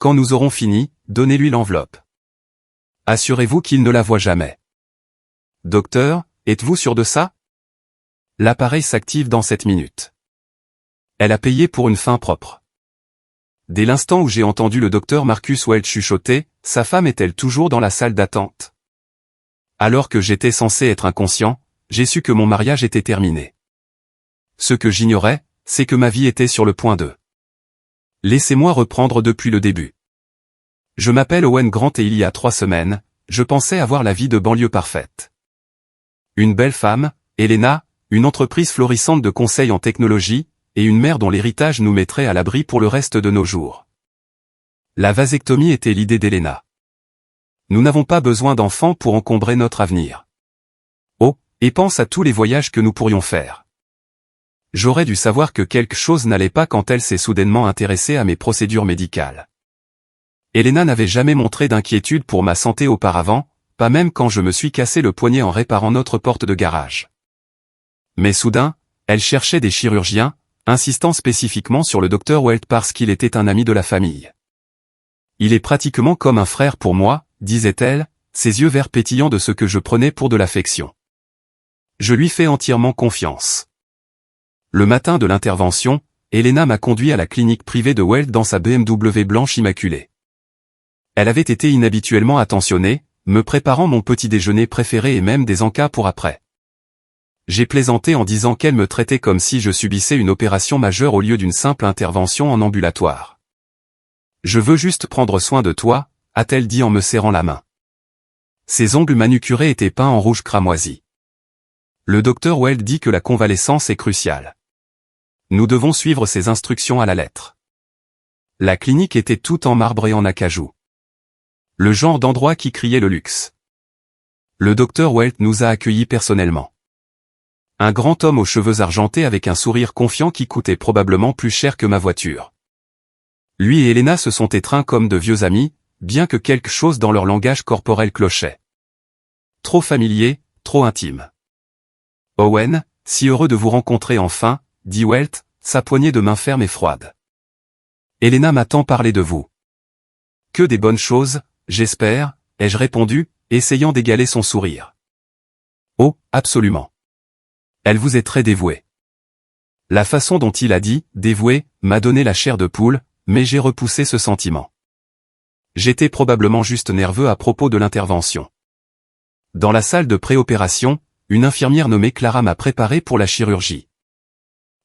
Quand nous aurons fini, donnez-lui l'enveloppe. Assurez-vous qu'il ne la voit jamais. Docteur, êtes-vous sûr de ça? L'appareil s'active dans 7 minutes. Elle a payé pour une fin propre. Dès l'instant où j'ai entendu le docteur Marcus Welch chuchoter, sa femme est-elle toujours dans la salle d'attente? Alors que j'étais censé être inconscient, j'ai su que mon mariage était terminé. Ce que j'ignorais, c'est que ma vie était sur le point de. Laissez-moi reprendre depuis le début. Je m'appelle Owen Grant et il y a 3 semaines, je pensais avoir la vie de banlieue parfaite. Une belle femme, Elena, une entreprise florissante de conseil en technologie, et une mère dont l'héritage nous mettrait à l'abri pour le reste de nos jours. La vasectomie était l'idée d'Elena. Nous n'avons pas besoin d'enfants pour encombrer notre avenir. Oh, et pense à tous les voyages que nous pourrions faire. J'aurais dû savoir que quelque chose n'allait pas quand elle s'est soudainement intéressée à mes procédures médicales. Elena n'avait jamais montré d'inquiétude pour ma santé auparavant, pas même quand je me suis cassé le poignet en réparant notre porte de garage. Mais soudain, elle cherchait des chirurgiens, insistant spécifiquement sur le docteur Welch parce qu'il était un ami de la famille. Il est pratiquement comme un frère pour moi, disait-elle, ses yeux verts pétillants de ce que je prenais pour de l'affection. Je lui fais entièrement confiance. Le matin de l'intervention, Elena m'a conduit à la clinique privée de Welch dans sa BMW blanche immaculée. Elle avait été inhabituellement attentionnée, me préparant mon petit déjeuner préféré et même des encas pour après. J'ai plaisanté en disant qu'elle me traitait comme si je subissais une opération majeure au lieu d'une simple intervention en ambulatoire. « Je veux juste prendre soin de toi », a-t-elle dit en me serrant la main. Ses ongles manucurés étaient peints en rouge cramoisi. Le docteur Welch dit que la convalescence est cruciale. Nous devons suivre ses instructions à la lettre. La clinique était toute en marbre et en acajou. Le genre d'endroit qui criait le luxe. Le docteur Welch nous a accueillis personnellement. Un grand homme aux cheveux argentés avec un sourire confiant qui coûtait probablement plus cher que ma voiture. Lui et Elena se sont étreints comme de vieux amis, bien que quelque chose dans leur langage corporel clochait. Trop familier, trop intime. Owen, si heureux de vous rencontrer enfin, dit Welch, sa poignée de main ferme et froide. Elena m'a tant parlé de vous. Que des bonnes choses, j'espère, ai-je répondu, essayant d'égaler son sourire. Oh, absolument. Elle vous est très dévouée. La façon dont il a dit, dévouée, m'a donné la chair de poule, mais j'ai repoussé ce sentiment. J'étais probablement juste nerveux à propos de l'intervention. Dans la salle de préopération, une infirmière nommée Clara m'a préparé pour la chirurgie.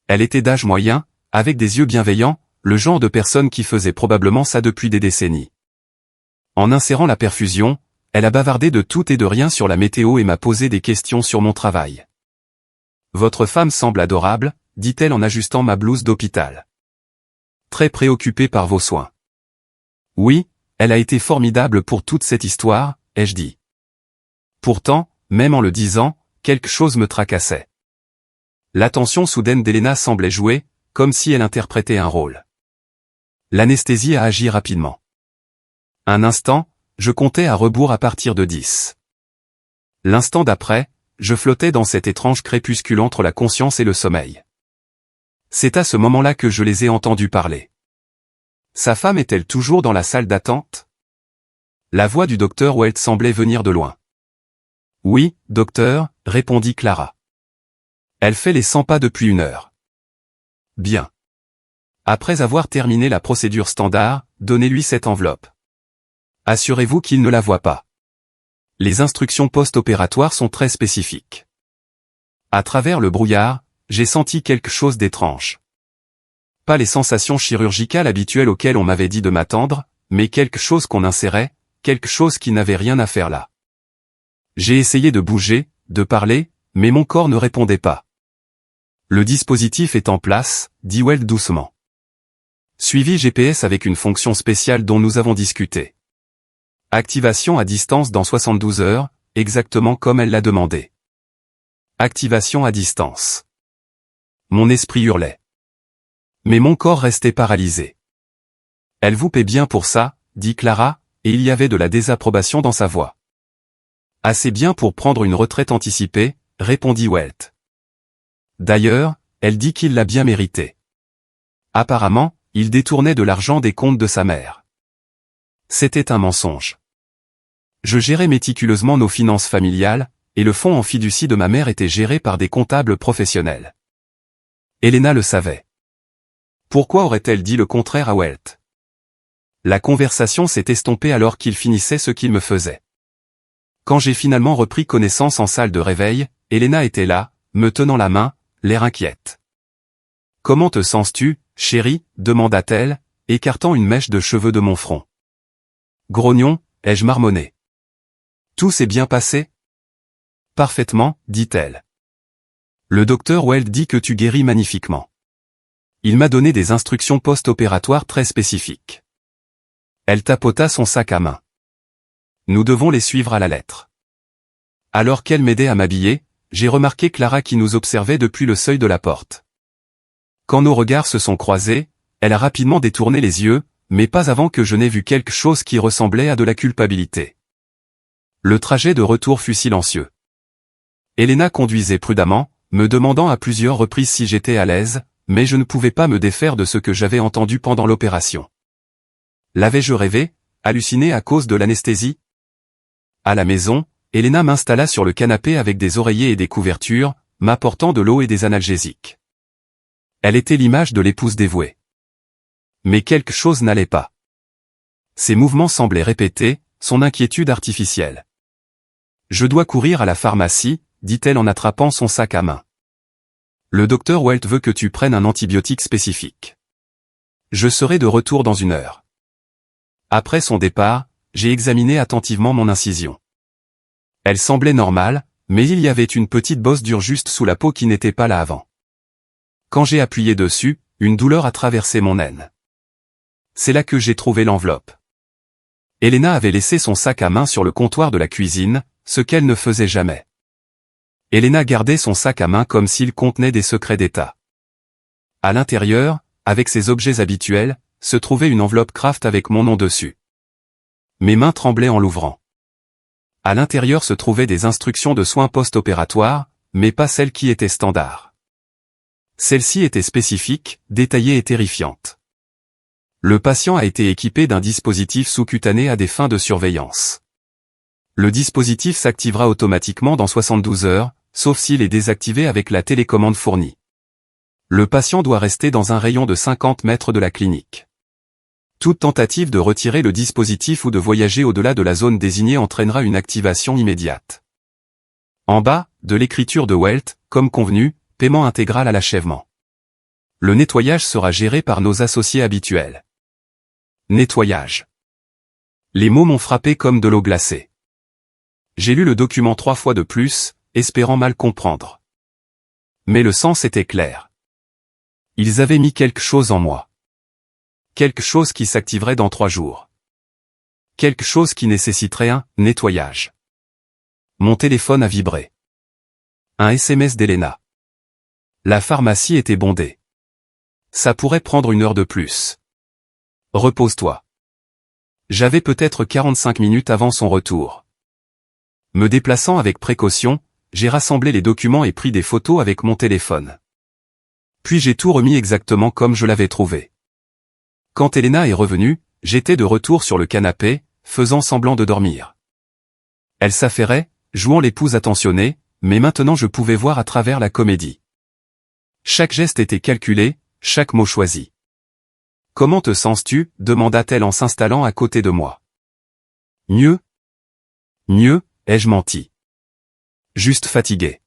Elle était d'âge moyen, avec des yeux bienveillants, le genre de personne qui faisait probablement ça depuis des décennies. En insérant la perfusion, elle a bavardé de tout et de rien sur la météo et m'a posé des questions sur mon travail. Votre femme semble adorable, dit-elle en ajustant ma blouse d'hôpital. Très préoccupée par vos soins. Oui, elle a été formidable pour toute cette histoire, ai-je dit. Pourtant, même en le disant, quelque chose me tracassait. L'attention soudaine d'Elena semblait jouer, comme si elle interprétait un rôle. L'anesthésie a agi rapidement. Un instant, je comptais à rebours à partir de 10. L'instant d'après, je flottais dans cet étrange crépuscule entre la conscience et le sommeil. C'est à ce moment-là que je les ai entendus parler. Sa femme est-elle toujours dans la salle d'attente? La voix du docteur Welch semblait venir de loin. Oui, docteur, répondit Clara. Elle fait les 100 pas depuis 1 heure. Bien. Après avoir terminé la procédure standard, donnez-lui cette enveloppe. Assurez-vous qu'il ne la voit pas. Les instructions post-opératoires sont très spécifiques. À travers le brouillard, j'ai senti quelque chose d'étrange. Pas les sensations chirurgicales habituelles auxquelles on m'avait dit de m'attendre, mais quelque chose qu'on insérait, quelque chose qui n'avait rien à faire là. J'ai essayé de bouger, de parler, mais mon corps ne répondait pas. Le dispositif est en place, dit Welch doucement. Suivi GPS avec une fonction spéciale dont nous avons discuté. Activation à distance dans 72 heures, exactement comme elle l'a demandé. Activation à distance. Mon esprit hurlait. Mais mon corps restait paralysé. Elle vous paie bien pour ça, dit Clara, et il y avait de la désapprobation dans sa voix. Assez bien pour prendre une retraite anticipée, répondit Welch. D'ailleurs, elle dit qu'il l'a bien mérité. Apparemment, il détournait de l'argent des comptes de sa mère. C'était un mensonge. Je gérais méticuleusement nos finances familiales, et le fonds en fiducie de ma mère était géré par des comptables professionnels. Elena le savait. Pourquoi aurait-elle dit le contraire à Welt? La conversation s'est estompée alors qu'il finissait ce qu'il me faisait. Quand j'ai finalement repris connaissance en salle de réveil, Elena était là, me tenant la main, l'air inquiète. « Comment te sens-tu, chérie ?» demanda-t-elle, écartant une mèche de cheveux de mon front. « Grognon » ai-je marmonné. « Tout s'est bien passé ?»« Parfaitement » dit-elle. « Le docteur Welt dit que tu guéris magnifiquement. Il m'a donné des instructions post-opératoires très spécifiques. » Elle tapota son sac à main. Nous devons les suivre à la lettre. Alors qu'elle m'aidait à m'habiller, j'ai remarqué Clara qui nous observait depuis le seuil de la porte. Quand nos regards se sont croisés, elle a rapidement détourné les yeux, mais pas avant que je n'ai vu quelque chose qui ressemblait à de la culpabilité. Le trajet de retour fut silencieux. Elena conduisait prudemment, me demandant à plusieurs reprises si j'étais à l'aise, mais je ne pouvais pas me défaire de ce que j'avais entendu pendant l'opération. L'avais-je rêvé, halluciné à cause de l'anesthésie? À la maison, Elena m'installa sur le canapé avec des oreillers et des couvertures, m'apportant de l'eau et des analgésiques. Elle était l'image de l'épouse dévouée. Mais quelque chose n'allait pas. Ses mouvements semblaient répétés, son inquiétude artificielle. « Je dois courir à la pharmacie », dit-elle en attrapant son sac à main. « Le docteur Welt veut que tu prennes un antibiotique spécifique. Je serai de retour dans 1 heure. » Après son départ, j'ai examiné attentivement mon incision. Elle semblait normale, mais il y avait une petite bosse dure juste sous la peau qui n'était pas là avant. Quand j'ai appuyé dessus, une douleur a traversé mon aine. C'est là que j'ai trouvé l'enveloppe. Elena avait laissé son sac à main sur le comptoir de la cuisine, ce qu'elle ne faisait jamais. Elena gardait son sac à main comme s'il contenait des secrets d'État. À l'intérieur, avec ses objets habituels, se trouvait une enveloppe Kraft avec mon nom dessus. Mes mains tremblaient en l'ouvrant. À l'intérieur se trouvaient des instructions de soins post-opératoires, mais pas celles qui étaient standards. Celles-ci étaient spécifiques, détaillées et terrifiantes. Le patient a été équipé d'un dispositif sous-cutané à des fins de surveillance. Le dispositif s'activera automatiquement dans 72 heures, sauf s'il est désactivé avec la télécommande fournie. Le patient doit rester dans un rayon de 50 mètres de la clinique. Toute tentative de retirer le dispositif ou de voyager au-delà de la zone désignée entraînera une activation immédiate. En bas, de l'écriture de Welt, comme convenu, paiement intégral à l'achèvement. Le nettoyage sera géré par nos associés habituels. Nettoyage. Les mots m'ont frappé comme de l'eau glacée. J'ai lu le document 3 fois de plus, espérant mal comprendre. Mais le sens était clair. Ils avaient mis quelque chose en moi. Quelque chose qui s'activerait dans 3 jours. Quelque chose qui nécessiterait un nettoyage. Mon téléphone a vibré. Un SMS d'Elena. La pharmacie était bondée. Ça pourrait prendre 1 heure de plus. Repose-toi. J'avais peut-être 45 minutes avant son retour. Me déplaçant avec précaution, j'ai rassemblé les documents et pris des photos avec mon téléphone. Puis j'ai tout remis exactement comme je l'avais trouvé. Quand Elena est revenue, j'étais de retour sur le canapé, faisant semblant de dormir. Elle s'affairait, jouant l'épouse attentionnée, mais maintenant je pouvais voir à travers la comédie. Chaque geste était calculé, chaque mot choisi. « Comment te sens-tu » demanda-t-elle en s'installant à côté de moi. « Mieux. Mieux, ai-je menti. Juste fatigué.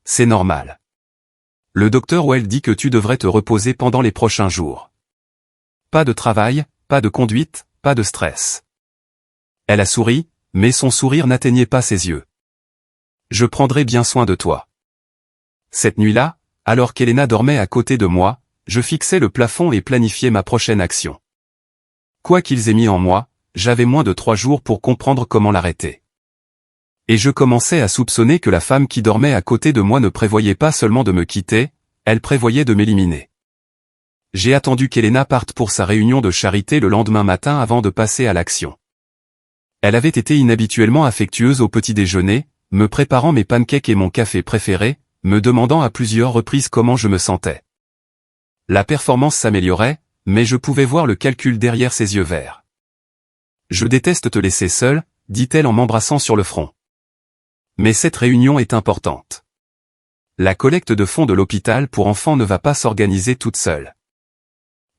C'est normal. Le docteur Welt dit que tu devrais te reposer pendant les prochains jours. Pas de travail, pas de conduite, pas de stress. » Elle a souri, mais son sourire n'atteignait pas ses yeux. « Je prendrai bien soin de toi. » Cette nuit-là, alors qu'Elena dormait à côté de moi, je fixais le plafond et planifiais ma prochaine action. Quoi qu'ils aient mis en moi, j'avais moins de 3 jours pour comprendre comment l'arrêter. Et je commençais à soupçonner que la femme qui dormait à côté de moi ne prévoyait pas seulement de me quitter, elle prévoyait de m'éliminer. J'ai attendu qu'Elena parte pour sa réunion de charité le lendemain matin avant de passer à l'action. Elle avait été inhabituellement affectueuse au petit déjeuner, me préparant mes pancakes et mon café préféré, me demandant à plusieurs reprises comment je me sentais. La performance s'améliorait, mais je pouvais voir le calcul derrière ses yeux verts. Je déteste te laisser seule, dit-elle en m'embrassant sur le front. Mais cette réunion est importante. La collecte de fonds de l'hôpital pour enfants ne va pas s'organiser toute seule.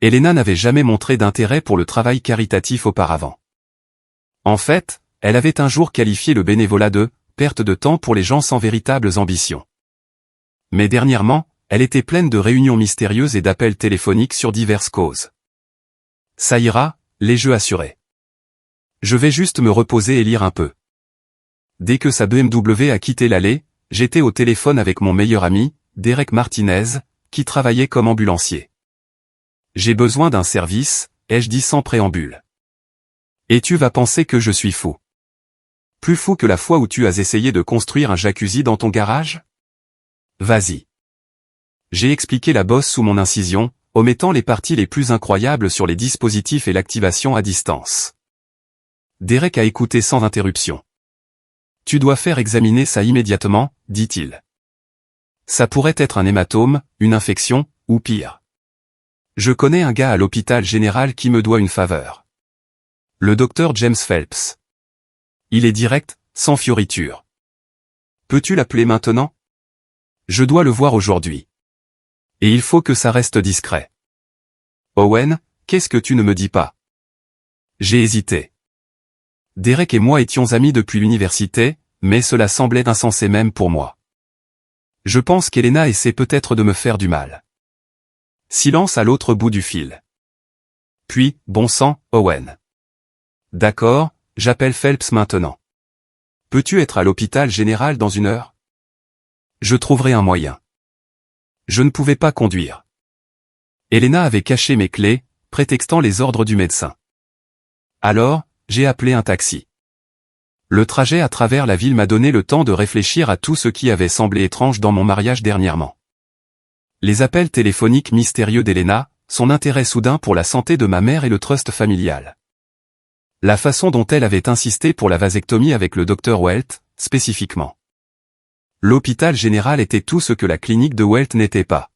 Elena n'avait jamais montré d'intérêt pour le travail caritatif auparavant. En fait, elle avait un jour qualifié le bénévolat de « perte de temps pour les gens sans véritables ambitions ». Mais dernièrement, elle était pleine de réunions mystérieuses et d'appels téléphoniques sur diverses causes. Ça ira, les jeux assurés. Je vais juste me reposer et lire un peu. Dès que sa BMW a quitté l'allée, j'étais au téléphone avec mon meilleur ami, Derek Martinez, qui travaillait comme ambulancier. J'ai besoin d'un service, ai-je dit sans préambule. Et tu vas penser que je suis fou. Plus fou que la fois où tu as essayé de construire un jacuzzi dans ton garage? Vas-y. J'ai expliqué la bosse sous mon incision, omettant les parties les plus incroyables sur les dispositifs et l'activation à distance. Derek a écouté sans interruption. Tu dois faire examiner ça immédiatement, dit-il. Ça pourrait être un hématome, une infection, ou pire. Je connais un gars à l'hôpital général qui me doit une faveur. Le docteur James Phelps. Il est direct, sans fioriture. Peux-tu l'appeler maintenant? Je dois le voir aujourd'hui. Et il faut que ça reste discret. Owen, qu'est-ce que tu ne me dis pas? J'ai hésité. Derek et moi étions amis depuis l'université, mais cela semblait insensé même pour moi. Je pense qu'Elena essaie peut-être de me faire du mal. Silence à l'autre bout du fil. Puis, bon sang, Owen. D'accord, j'appelle Phelps maintenant. Peux-tu être à l'hôpital général dans 1 heure? Je trouverai un moyen. Je ne pouvais pas conduire. Elena avait caché mes clés, prétextant les ordres du médecin. Alors, j'ai appelé un taxi. Le trajet à travers la ville m'a donné le temps de réfléchir à tout ce qui avait semblé étrange dans mon mariage dernièrement. Les appels téléphoniques mystérieux d'Elena, son intérêt soudain pour la santé de ma mère et le trust familial. La façon dont elle avait insisté pour la vasectomie avec le docteur Welt, spécifiquement. L'hôpital général était tout ce que la clinique de Welt n'était pas.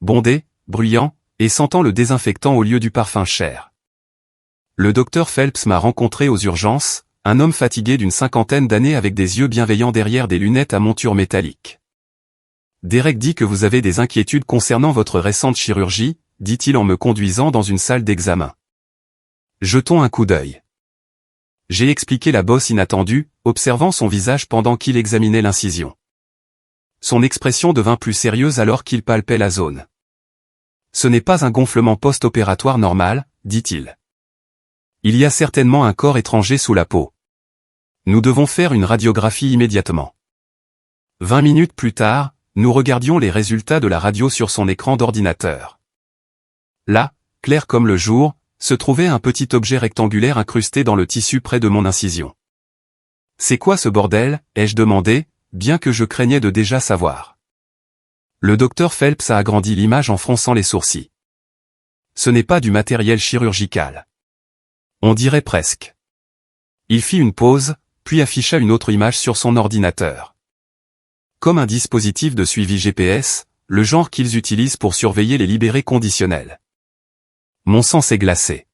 Bondé, bruyant, et sentant le désinfectant au lieu du parfum cher. Le docteur Phelps m'a rencontré aux urgences, un homme fatigué d'une 50aine d'années avec des yeux bienveillants derrière des lunettes à monture métallique. Derek dit que vous avez des inquiétudes concernant votre récente chirurgie, dit-il en me conduisant dans une salle d'examen. Jetons un coup d'œil. J'ai expliqué la bosse inattendue, observant son visage pendant qu'il examinait l'incision. Son expression devint plus sérieuse alors qu'il palpait la zone. Ce n'est pas un gonflement post-opératoire normal, dit-il. Il y a certainement un corps étranger sous la peau. Nous devons faire une radiographie immédiatement. 20 minutes plus tard, nous regardions les résultats de la radio sur son écran d'ordinateur. Là, clair comme le jour, se trouvait un petit objet rectangulaire incrusté dans le tissu près de mon incision. C'est quoi ce bordel, ai-je demandé, bien que je craignais de déjà savoir. Le docteur Phelps a agrandi l'image en fronçant les sourcils. Ce n'est pas du matériel chirurgical. On dirait presque. Il fit une pause, puis afficha une autre image sur son ordinateur. Comme un dispositif de suivi GPS, le genre qu'ils utilisent pour surveiller les libérés conditionnels. Mon sang s'est glacé.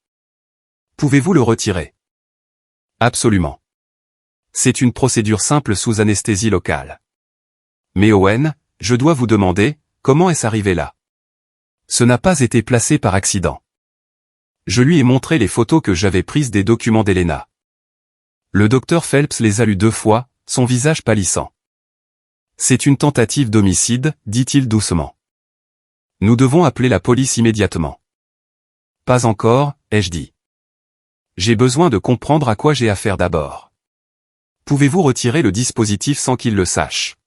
Pouvez-vous le retirer? Absolument. C'est une procédure simple sous anesthésie locale. Mais Owen, je dois vous demander, comment est-ce arrivé là? Ce n'a pas été placé par accident. Je lui ai montré les photos que j'avais prises des documents d'Elena. Le docteur Phelps les a lus 2 fois, son visage pâlissant. C'est une tentative d'homicide, dit-il doucement. Nous devons appeler la police immédiatement. Pas encore, ai-je dit. J'ai besoin de comprendre à quoi j'ai affaire d'abord. Pouvez-vous retirer le dispositif sans qu'il le sache?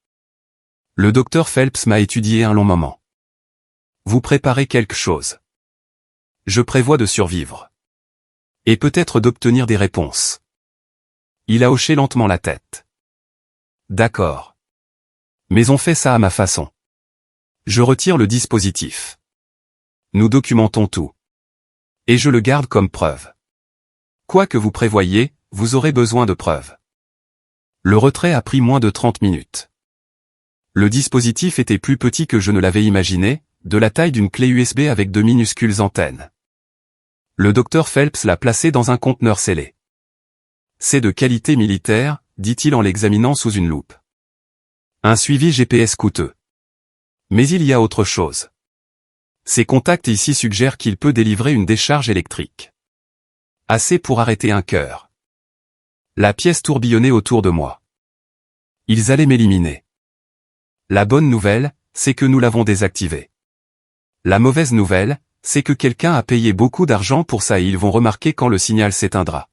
Le docteur Phelps m'a étudié un long moment. Vous préparez quelque chose. Je prévois de survivre. Et peut-être d'obtenir des réponses. Il a hoché lentement la tête. D'accord. Mais on fait ça à ma façon. Je retire le dispositif. Nous documentons tout. Et je le garde comme preuve. Quoi que vous prévoyiez, vous aurez besoin de preuves. Le retrait a pris moins de 30 minutes. Le dispositif était plus petit que je ne l'avais imaginé, de la taille d'une clé USB avec de minuscules antennes. Le docteur Phelps l'a placé dans un conteneur scellé. C'est de qualité militaire, dit-il en l'examinant sous une loupe. Un suivi GPS coûteux. Mais il y a autre chose. Ses contacts ici suggèrent qu'il peut délivrer une décharge électrique. Assez pour arrêter un cœur. La pièce tourbillonnait autour de moi. Ils allaient m'éliminer. La bonne nouvelle, c'est que nous l'avons désactivé. La mauvaise nouvelle, c'est que quelqu'un a payé beaucoup d'argent pour ça et ils vont remarquer quand le signal s'éteindra.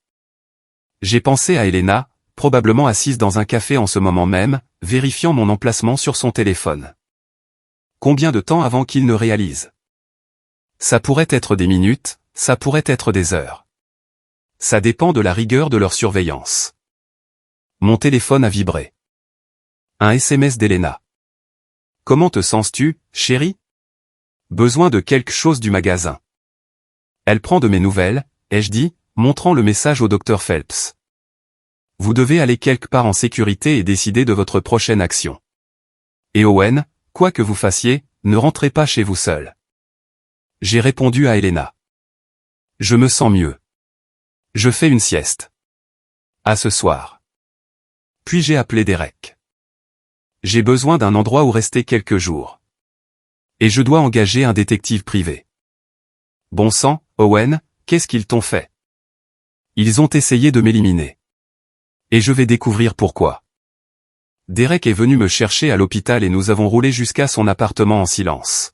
J'ai pensé à Elena, probablement assise dans un café en ce moment même, vérifiant mon emplacement sur son téléphone. Combien de temps avant qu'il ne réalise? Ça pourrait être des minutes, ça pourrait être des heures. Ça dépend de la rigueur de leur surveillance. Mon téléphone a vibré. Un SMS d'Elena. Comment te sens-tu, chérie? Besoin de quelque chose du magasin. Elle prend de mes nouvelles, ai-je dit, montrant le message au docteur Phelps. Vous devez aller quelque part en sécurité et décider de votre prochaine action. Et Owen, quoi que vous fassiez, ne rentrez pas chez vous seul. J'ai répondu à Elena. Je me sens mieux. Je fais une sieste. À ce soir. Puis j'ai appelé Derek. J'ai besoin d'un endroit où rester quelques jours. Et je dois engager un détective privé. Bon sang, Owen, qu'est-ce qu'ils t'ont fait? Ils ont essayé de m'éliminer. Et je vais découvrir pourquoi. Derek est venu me chercher à l'hôpital et nous avons roulé jusqu'à son appartement en silence.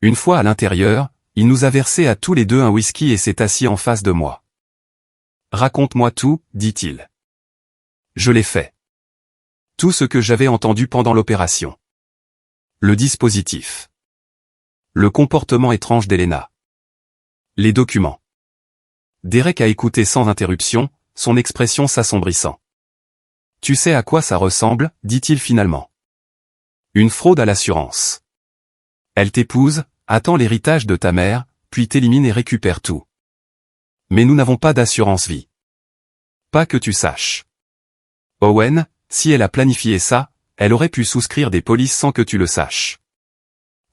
Une fois à l'intérieur, il nous a versé à tous les deux un whisky et s'est assis en face de moi. Raconte-moi tout, dit-il. Je l'ai fait. Tout ce que j'avais entendu pendant l'opération. Le dispositif. Le comportement étrange d'Elena. Les documents. Derek a écouté sans interruption, son expression s'assombrissant. Tu sais à quoi ça ressemble, dit-il finalement. Une fraude à l'assurance. Elle t'épouse, attend l'héritage de ta mère, puis t'élimine et récupère tout. Mais nous n'avons pas d'assurance vie. Pas que tu saches. Owen, si elle a planifié ça, elle aurait pu souscrire des polices sans que tu le saches.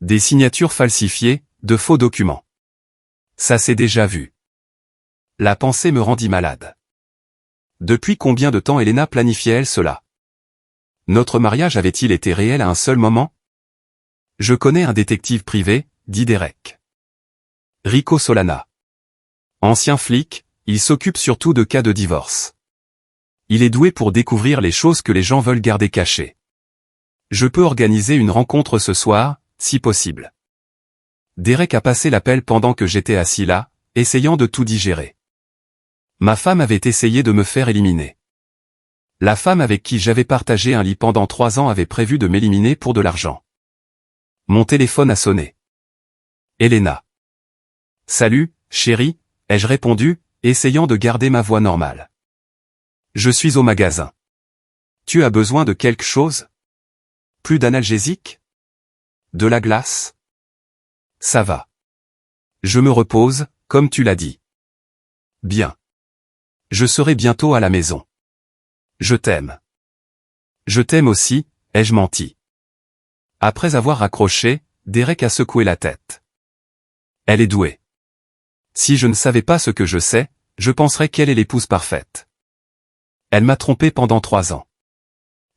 Des signatures falsifiées, de faux documents. Ça s'est déjà vu. La pensée me rendit malade. Depuis combien de temps Elena planifiait-elle cela? Notre mariage avait-il été réel à un seul moment? Je connais un détective privé, dit Derek. Rico Solana. Ancien flic, il s'occupe surtout de cas de divorce. Il est doué pour découvrir les choses que les gens veulent garder cachées. Je peux organiser une rencontre ce soir, si possible. Derek a passé l'appel pendant que j'étais assis là, essayant de tout digérer. Ma femme avait essayé de me faire éliminer. La femme avec qui j'avais partagé un lit pendant 3 ans avait prévu de m'éliminer pour de l'argent. Mon téléphone a sonné. Elena. Salut, chérie, ai-je répondu, essayant de garder ma voix normale. Je suis au magasin. Tu as besoin de quelque chose? Plus d'analgésique? De la glace? Ça va. Je me repose, comme tu l'as dit. Bien. Je serai bientôt à la maison. Je t'aime. Je t'aime aussi, ai-je menti? Après avoir raccroché, Derek a secoué la tête. Elle est douée. Si je ne savais pas ce que je sais, je penserais qu'elle est l'épouse parfaite. Elle m'a trompé pendant 3 ans.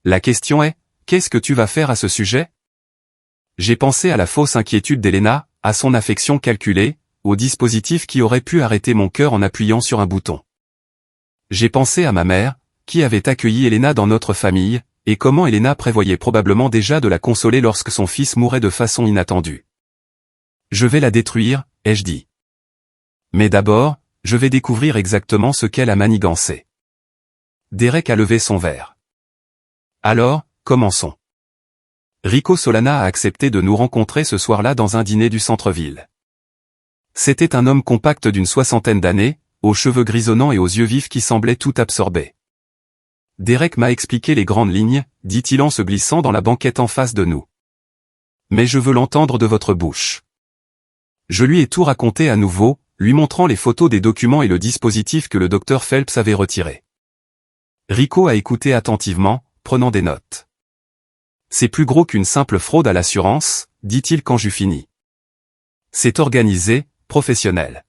La question est, qu'est-ce que tu vas faire à ce sujet? J'ai pensé à la fausse inquiétude d'Elena, à son affection calculée, au dispositif qui aurait pu arrêter mon cœur en appuyant sur un bouton. J'ai pensé à ma mère, qui avait accueilli Elena dans notre famille, et comment Elena prévoyait probablement déjà de la consoler lorsque son fils mourait de façon inattendue. Je vais la détruire, ai-je dit. Mais d'abord, je vais découvrir exactement ce qu'elle a manigancé. Derek a levé son verre. Alors, commençons. Rico Solana a accepté de nous rencontrer ce soir-là dans un dîner du centre-ville. C'était un homme compact d'une 60aine d'années, aux cheveux grisonnants et aux yeux vifs qui semblaient tout absorber. Derek m'a expliqué les grandes lignes, dit-il en se glissant dans la banquette en face de nous. Mais je veux l'entendre de votre bouche. Je lui ai tout raconté à nouveau, lui montrant les photos des documents et le dispositif que le docteur Phelps avait retiré. Rico a écouté attentivement, prenant des notes. C'est plus gros qu'une simple fraude à l'assurance, dit-il quand j'eus fini. C'est organisé, professionnel.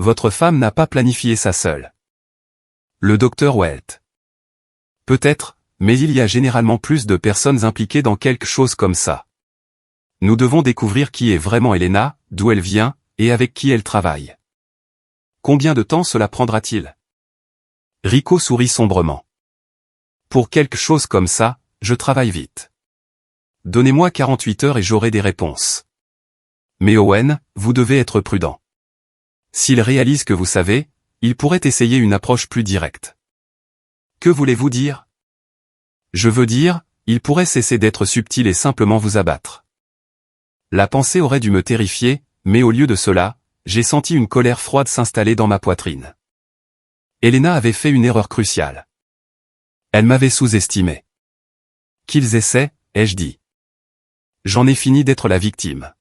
Votre femme n'a pas planifié ça seule. Le docteur Welt. Peut-être, mais il y a généralement plus de personnes impliquées dans quelque chose comme ça. Nous devons découvrir qui est vraiment Elena, d'où elle vient, et avec qui elle travaille. Combien de temps cela prendra-t-il? Rico sourit sombrement. Pour quelque chose comme ça, je travaille vite. Donnez-moi 48 heures et j'aurai des réponses. Mais Owen, vous devez être prudent. S'il réalise que vous savez, il pourrait essayer une approche plus directe. Que voulez-vous dire? Je veux dire, il pourrait cesser d'être subtil et simplement vous abattre. La pensée aurait dû me terrifier, mais au lieu de cela, j'ai senti une colère froide s'installer dans ma poitrine. Elena avait fait une erreur cruciale. Elle m'avait sous-estimé. Qu'ils essaient, ai-je dit. J'en ai fini d'être la victime.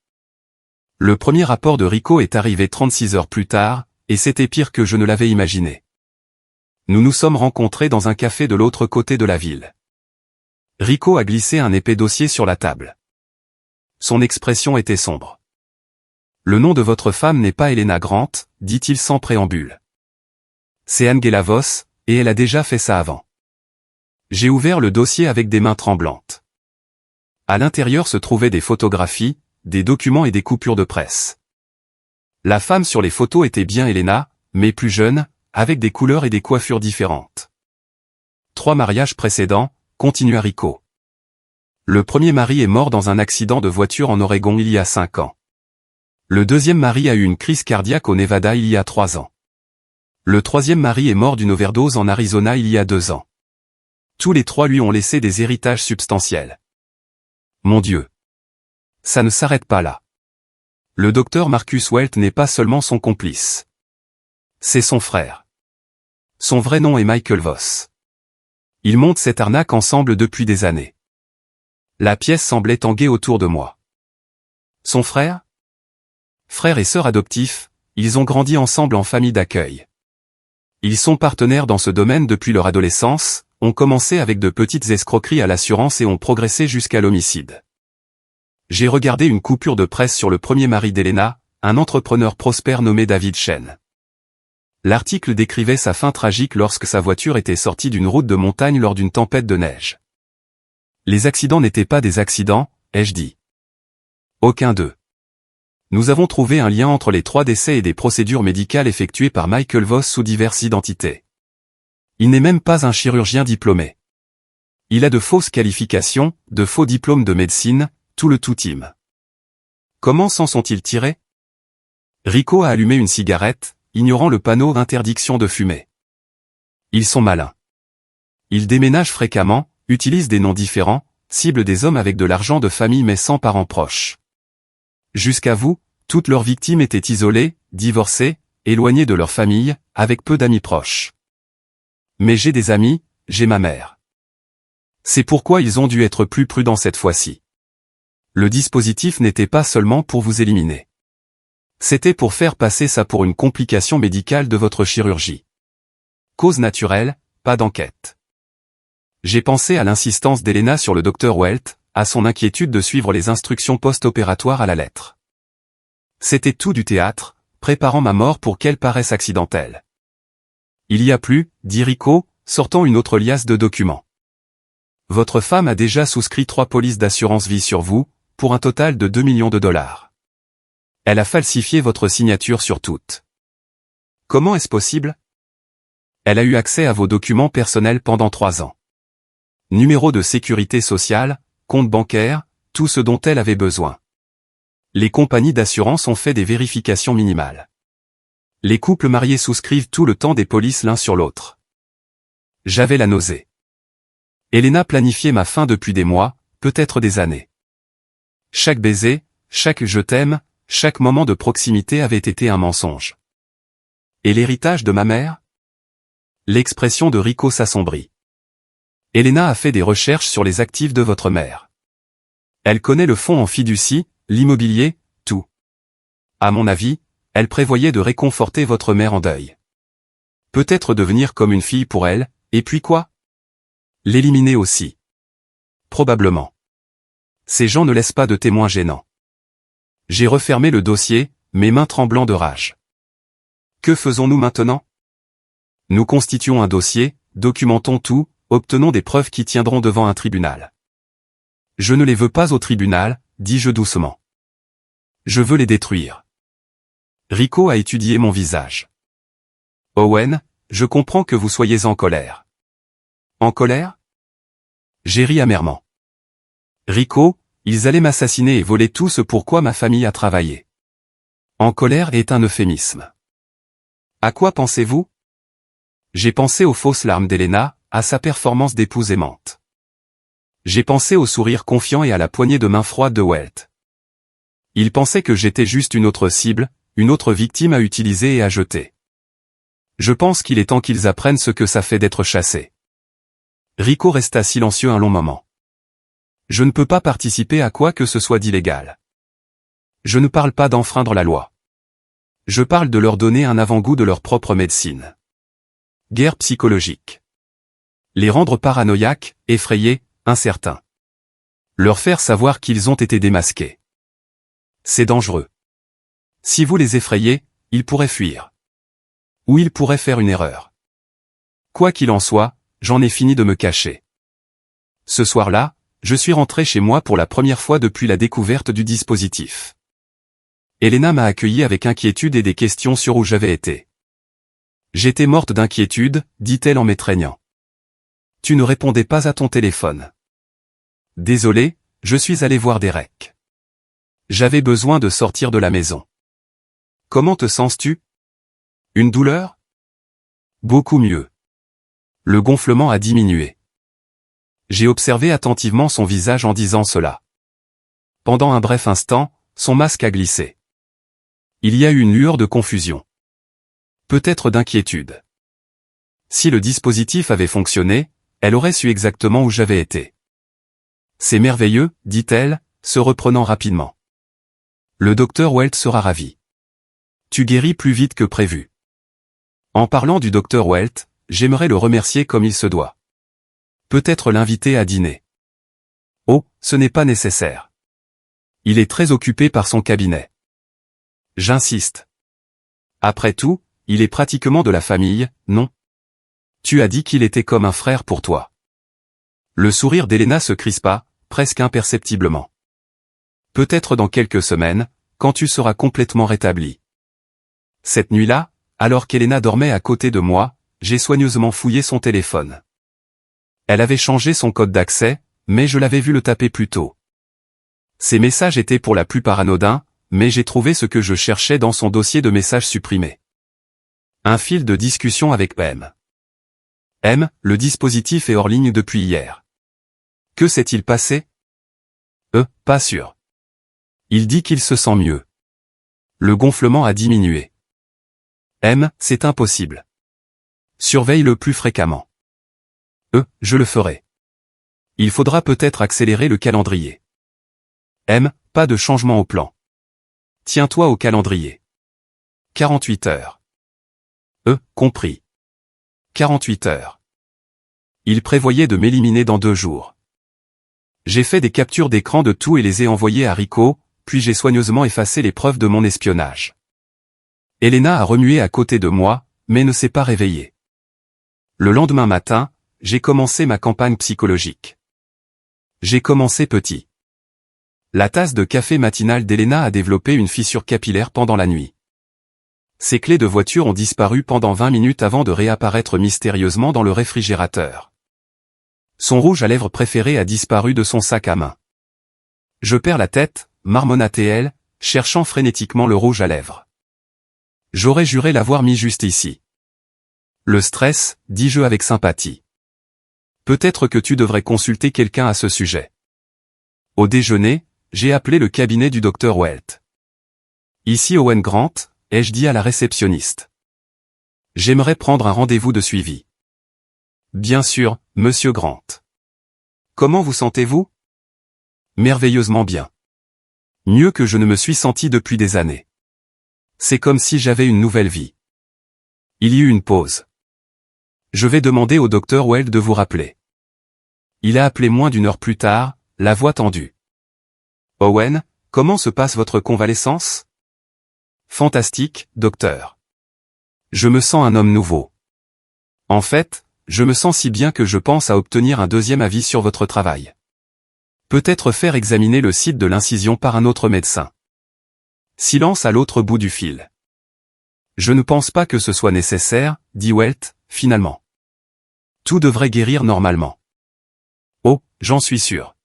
Le premier rapport de Rico est arrivé 36 heures plus tard, et c'était pire que je ne l'avais imaginé. Nous nous sommes rencontrés dans un café de l'autre côté de la ville. Rico a glissé un épais dossier sur la table. Son expression était sombre. Le nom de votre femme n'est pas Elena Grant, dit-il sans préambule. C'est Angela Voss, et elle a déjà fait ça avant. J'ai ouvert le dossier avec des mains tremblantes. À l'intérieur se trouvaient des photographies, des documents et des coupures de presse. La femme sur les photos était bien Elena, mais plus jeune, avec des couleurs et des coiffures différentes. 3 mariages précédents, continua Rico. Le premier mari est mort dans un accident de voiture en Oregon il y a 5 ans. Le deuxième mari a eu une crise cardiaque au Nevada il y a 3 ans. Le troisième mari est mort d'une overdose en Arizona il y a 2 ans. Tous les 3 lui ont laissé des héritages substantiels. Mon Dieu! Ça ne s'arrête pas là. Le docteur Marcus Welt n'est pas seulement son complice. C'est son frère. Son vrai nom est Michael Voss. Ils montent cette arnaque ensemble depuis des années. La pièce semblait tanguer autour de moi. Son frère? Frère et sœur adoptifs, ils ont grandi ensemble en famille d'accueil. Ils sont partenaires dans ce domaine depuis leur adolescence, ont commencé avec de petites escroqueries à l'assurance et ont progressé jusqu'à l'homicide. J'ai regardé une coupure de presse sur le premier mari d'Elena, un entrepreneur prospère nommé David Shen. L'article décrivait sa fin tragique lorsque sa voiture était sortie d'une route de montagne lors d'une tempête de neige. Les accidents n'étaient pas des accidents, ai-je dit. Aucun d'eux. Nous avons trouvé un lien entre les 3 décès et des procédures médicales effectuées par Michael Voss sous diverses identités. Il n'est même pas un chirurgien diplômé. Il a de fausses qualifications, de faux diplômes de médecine, tout le tout team. Comment s'en sont-ils tirés? Rico a allumé une cigarette, ignorant le panneau d'interdiction de fumer. Ils sont malins. Ils déménagent fréquemment, utilisent des noms différents, ciblent des hommes avec de l'argent de famille mais sans parents proches. Jusqu'à vous, toutes leurs victimes étaient isolées, divorcées, éloignées de leur famille, avec peu d'amis proches. Mais j'ai des amis, j'ai ma mère. C'est pourquoi ils ont dû être plus prudents cette fois-ci. Le dispositif n'était pas seulement pour vous éliminer. C'était pour faire passer ça pour une complication médicale de votre chirurgie. Cause naturelle, pas d'enquête. J'ai pensé à l'insistance d'Elena sur le docteur Welt, à son inquiétude de suivre les instructions post-opératoires à la lettre. C'était tout du théâtre, préparant ma mort pour qu'elle paraisse accidentelle. Il y a plus, dit Rico, sortant une autre liasse de documents. Votre femme a déjà souscrit 3 polices d'assurance vie sur vous, pour un total de 2 millions de dollars. Elle a falsifié votre signature sur toutes. Comment est-ce possible? Elle a eu accès à vos documents personnels pendant 3 ans. Numéro de sécurité sociale, compte bancaire, tout ce dont elle avait besoin. Les compagnies d'assurance ont fait des vérifications minimales. Les couples mariés souscrivent tout le temps des polices l'un sur l'autre. J'avais la nausée. Elena planifiait ma fin depuis des mois, peut-être des années. Chaque baiser, chaque je t'aime, chaque moment de proximité avait été un mensonge. Et l'héritage de ma mère? L'expression de Rico s'assombrit. Elena a fait des recherches sur les actifs de votre mère. Elle connaît le fonds en fiducie, l'immobilier, tout. À mon avis, elle prévoyait de réconforter votre mère en deuil. Peut-être devenir comme une fille pour elle, et puis quoi? L'éliminer aussi. Probablement. Ces gens ne laissent pas de témoins gênants. J'ai refermé le dossier, mes mains tremblant de rage. Que faisons-nous maintenant? Nous constituons un dossier, documentons tout, obtenons des preuves qui tiendront devant un tribunal. Je ne les veux pas au tribunal, dis-je doucement. Je veux les détruire. Rico a étudié mon visage. Owen, je comprends que vous soyez en colère. En colère? J'ai ri amèrement. Rico, ils allaient m'assassiner et voler tout ce pourquoi ma famille a travaillé. En colère est un euphémisme. À quoi pensez-vous? J'ai pensé aux fausses larmes d'Elena, à sa performance d'épouse aimante. J'ai pensé au sourire confiant et à la poignée de main froide de Welt. Il pensait que j'étais juste une autre cible, une autre victime à utiliser et à jeter. Je pense qu'il est temps qu'ils apprennent ce que ça fait d'être chassé. Rico resta silencieux un long moment. Je ne peux pas participer à quoi que ce soit d'illégal. Je ne parle pas d'enfreindre la loi. Je parle de leur donner un avant-goût de leur propre médecine. Guerre psychologique. Les rendre paranoïaques, effrayés, incertains. Leur faire savoir qu'ils ont été démasqués. C'est dangereux. Si vous les effrayez, ils pourraient fuir. Ou ils pourraient faire une erreur. Quoi qu'il en soit, j'en ai fini de me cacher. Ce soir-là, je suis rentré chez moi pour la première fois depuis la découverte du dispositif. Elena m'a accueilli avec inquiétude et des questions sur où j'avais été. J'étais morte d'inquiétude, dit-elle en m'étreignant. Tu ne répondais pas à ton téléphone. Désolé, je suis allé voir Derek. J'avais besoin de sortir de la maison. Comment te sens-tu? Une douleur? Beaucoup mieux. Le gonflement a diminué. J'ai observé attentivement son visage en disant cela. Pendant un bref instant, son masque a glissé. Il y a eu une lueur de confusion. Peut-être d'inquiétude. Si le dispositif avait fonctionné, elle aurait su exactement où j'avais été. C'est merveilleux, dit-elle, se reprenant rapidement. Le docteur Welt sera ravi. Tu guéris plus vite que prévu. En parlant du docteur Welt, j'aimerais le remercier comme il se doit. Peut-être l'inviter à dîner. Oh, ce n'est pas nécessaire. Il est très occupé par son cabinet. J'insiste. Après tout, il est pratiquement de la famille, non? Tu as dit qu'il était comme un frère pour toi. Le sourire d'Elena se crispa, presque imperceptiblement. Peut-être dans quelques semaines, quand tu seras complètement rétabli. Cette nuit-là, alors qu'Elena dormait à côté de moi, j'ai soigneusement fouillé son téléphone. Elle avait changé son code d'accès, mais je l'avais vu le taper plus tôt. Ses messages étaient pour la plupart anodins, mais j'ai trouvé ce que je cherchais dans son dossier de messages supprimés. Un fil de discussion avec M. M, le dispositif est hors ligne depuis hier. Que s'est-il passé? Pas sûr. Il dit qu'il se sent mieux. Le gonflement a diminué. M, c'est impossible. Surveille-le plus fréquemment. Je le ferai. Il faudra peut-être accélérer le calendrier. M, pas de changement au plan. Tiens-toi au calendrier. 48 heures. Compris. 48 heures. Il prévoyait de m'éliminer dans 2 jours. J'ai fait des captures d'écran de tout et les ai envoyées à Rico, puis j'ai soigneusement effacé les preuves de mon espionnage. Elena a remué à côté de moi, mais ne s'est pas réveillée. Le lendemain matin, j'ai commencé ma campagne psychologique. J'ai commencé petit. La tasse de café matinale d'Elena a développé une fissure capillaire pendant la nuit. Ses clés de voiture ont disparu pendant 20 minutes avant de réapparaître mystérieusement dans le réfrigérateur. Son rouge à lèvres préféré a disparu de son sac à main. Je perds la tête, marmonna-t-elle, cherchant frénétiquement le rouge à lèvres. J'aurais juré l'avoir mis juste ici. Le stress, dis-je avec sympathie. Peut-être que tu devrais consulter quelqu'un à ce sujet. Au déjeuner, j'ai appelé le cabinet du docteur Welt. Ici Owen Grant, ai-je dit à la réceptionniste. J'aimerais prendre un rendez-vous de suivi. Bien sûr, monsieur Grant. Comment vous sentez-vous? Merveilleusement bien. Mieux que je ne me suis senti depuis des années. C'est comme si j'avais une nouvelle vie. Il y eut une pause. Je vais demander au docteur Welt de vous rappeler. Il a appelé moins d'1 heure plus tard, la voix tendue. Owen, comment se passe votre convalescence? Fantastique, docteur. Je me sens un homme nouveau. En fait, je me sens si bien que je pense à obtenir un deuxième avis sur votre travail. Peut-être faire examiner le site de l'incision par un autre médecin. Silence à l'autre bout du fil. Je ne pense pas que ce soit nécessaire, dit Welt, finalement. Tout devrait guérir normalement. Oh, j'en suis sûr.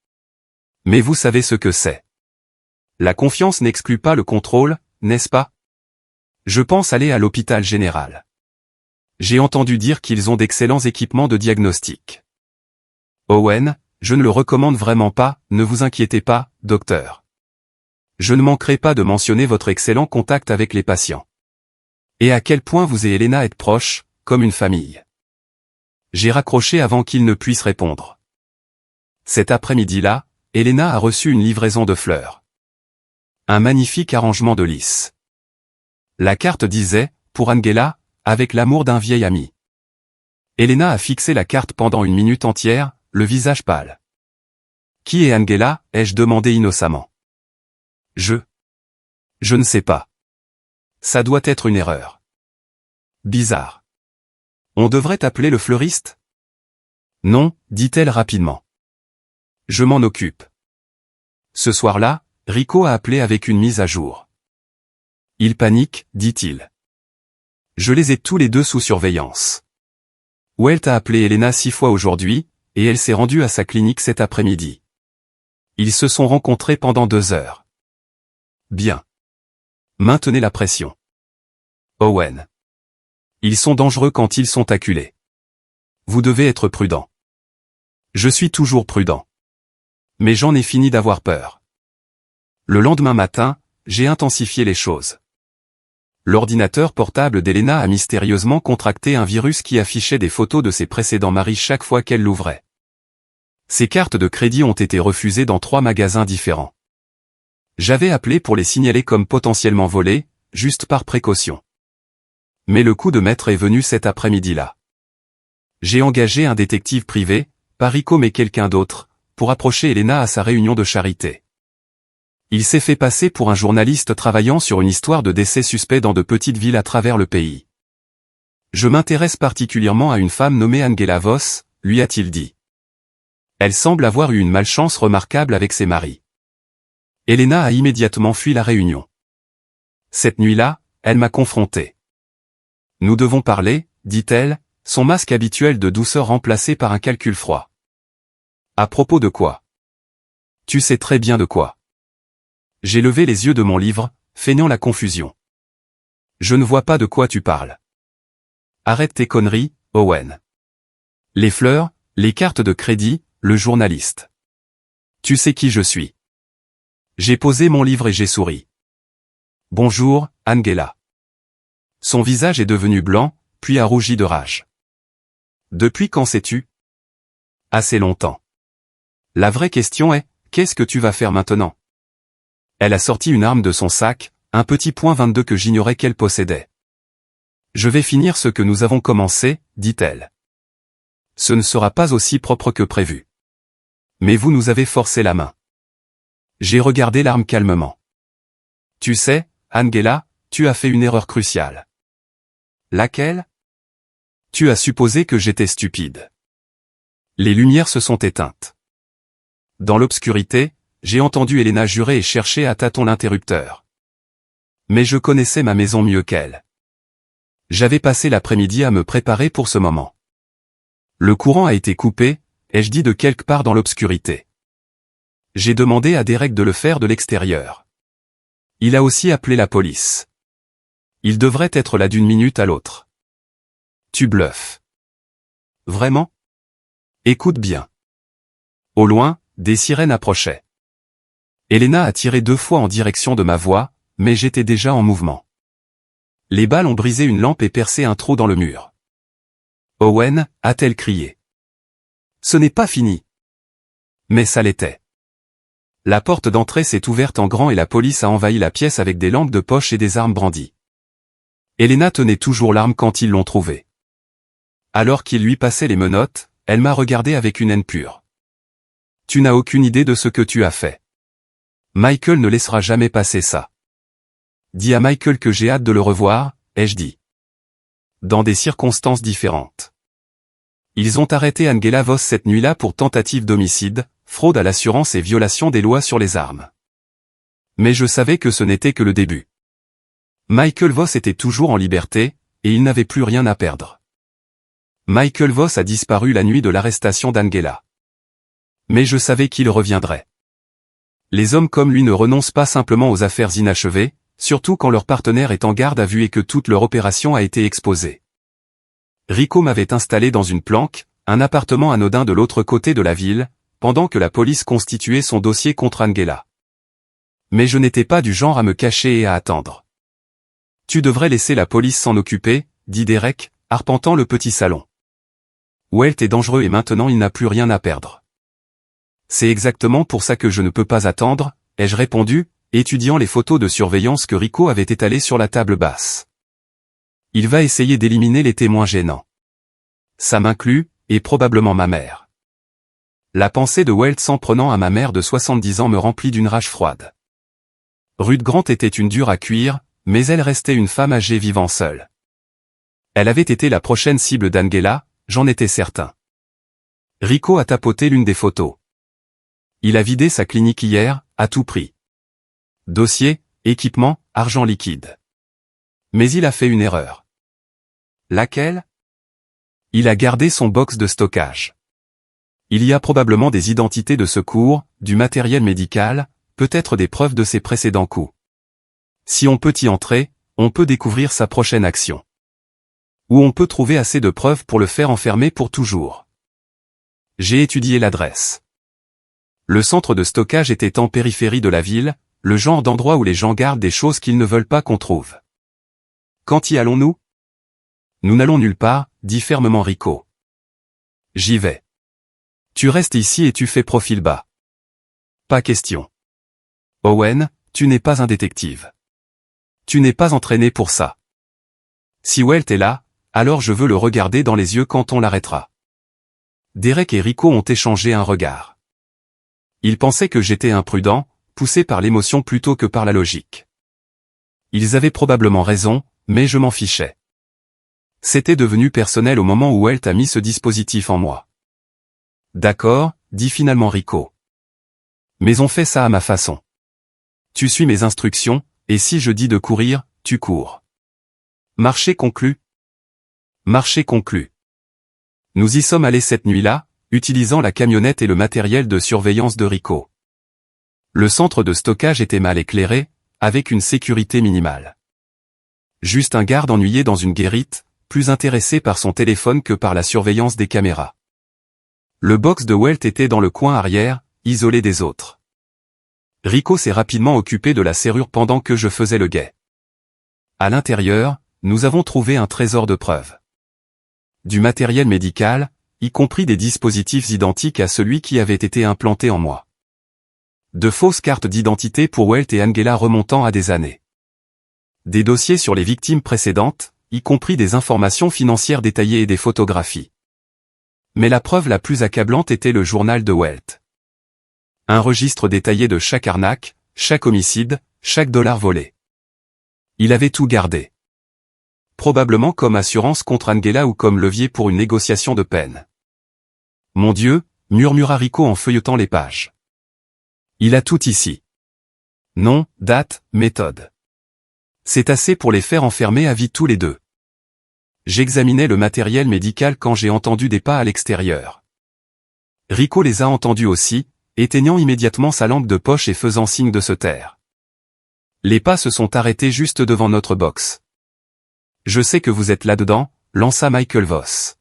Mais vous savez ce que c'est. La confiance n'exclut pas le contrôle, n'est-ce pas? Je pense aller à l'hôpital général. J'ai entendu dire qu'ils ont d'excellents équipements de diagnostic. Owen, je ne le recommande vraiment pas, ne vous inquiétez pas, docteur. Je ne manquerai pas de mentionner votre excellent contact avec les patients. Et à quel point vous et Elena êtes proches, comme une famille. J'ai raccroché avant qu'il ne puisse répondre. Cet après-midi-là, Elena a reçu une livraison de fleurs. Un magnifique arrangement de lys. La carte disait, pour Angela, avec l'amour d'un vieil ami. Elena a fixé la carte pendant une minute entière, le visage pâle. Qui est Angela, ai-je demandé innocemment. Je ne sais pas. Ça doit être une erreur. Bizarre. On devrait appeler le fleuriste? Non, dit-elle rapidement. Je m'en occupe. Ce soir-là, Rico a appelé avec une mise à jour. Il panique, dit-il. Je les ai tous les deux sous surveillance. Welt a appelé Elena 6 fois aujourd'hui, et elle s'est rendue à sa clinique cet après-midi. Ils se sont rencontrés pendant 2 heures. Bien. Maintenez la pression. Owen. Ils sont dangereux quand ils sont acculés. Vous devez être prudent. Je suis toujours prudent. Mais j'en ai fini d'avoir peur. Le lendemain matin, j'ai intensifié les choses. L'ordinateur portable d'Elena a mystérieusement contracté un virus qui affichait des photos de ses précédents maris chaque fois qu'elle l'ouvrait. Ses cartes de crédit ont été refusées dans 3 magasins différents. J'avais appelé pour les signaler comme potentiellement volées, juste par précaution. Mais le coup de maître est venu cet après-midi-là. J'ai engagé un détective privé, pas Rico mais quelqu'un d'autre, pour approcher Elena à sa réunion de charité. Il s'est fait passer pour un journaliste travaillant sur une histoire de décès suspect dans de petites villes à travers le pays. Je m'intéresse particulièrement à une femme nommée Angela Voss, lui a-t-il dit. Elle semble avoir eu une malchance remarquable avec ses maris. Elena a immédiatement fui la réunion. Cette nuit-là, elle m'a confronté. Nous devons parler, dit-elle, son masque habituel de douceur remplacé par un calcul froid. À propos de quoi? Tu sais très bien de quoi. J'ai levé les yeux de mon livre, feignant la confusion. Je ne vois pas de quoi tu parles. Arrête tes conneries, Owen. Les fleurs, les cartes de crédit, le journaliste. Tu sais qui je suis. J'ai posé mon livre et j'ai souri. Bonjour, Angela. Son visage est devenu blanc, puis a rougi de rage. Depuis quand sais-tu? Assez longtemps. La vraie question est, qu'est-ce que tu vas faire maintenant? Elle a sorti une arme de son sac, un petit .22 que j'ignorais qu'elle possédait. Je vais finir ce que nous avons commencé, dit-elle. Ce ne sera pas aussi propre que prévu. Mais vous nous avez forcé la main. J'ai regardé l'arme calmement. Tu sais, Angela, tu as fait une erreur cruciale. Laquelle? Tu as supposé que j'étais stupide. Les lumières se sont éteintes. Dans l'obscurité, j'ai entendu Elena jurer et chercher à tâtons l'interrupteur. Mais je connaissais ma maison mieux qu'elle. J'avais passé l'après-midi à me préparer pour ce moment. Le courant a été coupé, ai-je dit de quelque part dans l'obscurité. J'ai demandé à Derek de le faire de l'extérieur. Il a aussi appelé la police. Il devrait être là d'une minute à l'autre. Tu bluffes. Vraiment? Écoute bien. Au loin, des sirènes approchaient. Elena a tiré 2 fois en direction de ma voix, mais j'étais déjà en mouvement. Les balles ont brisé une lampe et percé un trou dans le mur. Owen, a-t-elle crié. Ce n'est pas fini. Mais ça l'était. La porte d'entrée s'est ouverte en grand et la police a envahi la pièce avec des lampes de poche et des armes brandies. Elena tenait toujours l'arme quand ils l'ont trouvée. Alors qu'il lui passait les menottes, elle m'a regardé avec une haine pure. Tu n'as aucune idée de ce que tu as fait. Michael ne laissera jamais passer ça. Dis à Michael que j'ai hâte de le revoir, ai-je dit. dans des circonstances différentes. Ils ont arrêté Angela Voss cette nuit-là pour tentative d'homicide, fraude à l'assurance et violation des lois sur les armes. Mais je savais que ce n'était que le début. Michael Voss était toujours en liberté, et il n'avait plus rien à perdre. Michael Voss a disparu la nuit de l'arrestation d'Angela. Mais je savais qu'il reviendrait. Les hommes comme lui ne renoncent pas simplement aux affaires inachevées, surtout quand leur partenaire est en garde à vue et que toute leur opération a été exposée. Rico m'avait installé dans une planque, un appartement anodin de l'autre côté de la ville, pendant que la police constituait son dossier contre Angela. Mais je n'étais pas du genre à me cacher et à attendre. Tu devrais laisser la police s'en occuper, dit Derek, arpentant le petit salon. Welt est dangereux et maintenant il n'a plus rien à perdre. C'est exactement pour ça que je ne peux pas attendre, ai-je répondu, étudiant les photos de surveillance que Rico avait étalées sur la table basse. Il va essayer d'éliminer les témoins gênants. Ça m'inclut, et probablement ma mère. La pensée de Welt s'en prenant à ma mère de 70 ans me remplit d'une rage froide. Ruth Grant était une dure à cuire, mais elle restait une femme âgée vivant seule. Elle avait été la prochaine cible d'Angela, j'en étais certain. Rico a tapoté l'une des photos. Il a vidé sa clinique hier, à tout prix. Dossier, équipement, argent liquide. Mais il a fait une erreur. Laquelle? Il a gardé son box de stockage. Il y a probablement des identités de secours, du matériel médical, peut-être des preuves de ses précédents coups. Si on peut y entrer, on peut découvrir sa prochaine action. Ou on peut trouver assez de preuves pour le faire enfermer pour toujours. J'ai étudié l'adresse. Le centre de stockage était en périphérie de la ville, le genre d'endroit où les gens gardent des choses qu'ils ne veulent pas qu'on trouve. Quand y allons-nous? Nous n'allons nulle part, dit fermement Rico. J'y vais. Tu restes ici et tu fais profil bas. Pas question. Owen, tu n'es pas un détective. Tu n'es pas entraîné pour ça. Si Welt est là, alors je veux le regarder dans les yeux quand on l'arrêtera. Derek et Rico ont échangé un regard. Ils pensaient que j'étais imprudent, poussé par l'émotion plutôt que par la logique. Ils avaient probablement raison, mais je m'en fichais. C'était devenu personnel au moment où Welt a mis ce dispositif en moi. D'accord, dit finalement Rico. Mais on fait ça à ma façon. Tu suis mes instructions, et si je dis de courir, tu cours. Marché conclu. Marché conclu. Nous y sommes allés cette nuit-là, utilisant la camionnette et le matériel de surveillance de Rico. Le centre de stockage était mal éclairé, avec une sécurité minimale. Juste un garde ennuyé dans une guérite, plus intéressé par son téléphone que par la surveillance des caméras. Le box de Welt était dans le coin arrière, isolé des autres. Rico s'est rapidement occupé de la serrure pendant que je faisais le guet. À l'intérieur, nous avons trouvé un trésor de preuves. Du matériel médical, y compris des dispositifs identiques à celui qui avait été implanté en moi. De fausses cartes d'identité pour Welt et Angela remontant à des années. Des dossiers sur les victimes précédentes, y compris des informations financières détaillées et des photographies. Mais la preuve la plus accablante était le journal de Welt. Un registre détaillé de chaque arnaque, chaque homicide, chaque dollar volé. Il avait tout gardé. Probablement comme assurance contre Angela ou comme levier pour une négociation de peine. Mon Dieu, murmura Rico en feuilletant les pages. Il a tout ici. Nom, date, méthode. C'est assez pour les faire enfermer à vie tous les deux. J'examinais le matériel médical quand j'ai entendu des pas à l'extérieur. Rico les a entendus aussi, éteignant immédiatement sa lampe de poche et faisant signe de se taire. Les pas se sont arrêtés juste devant notre box. Je sais que vous êtes là-dedans, lança Michael Voss.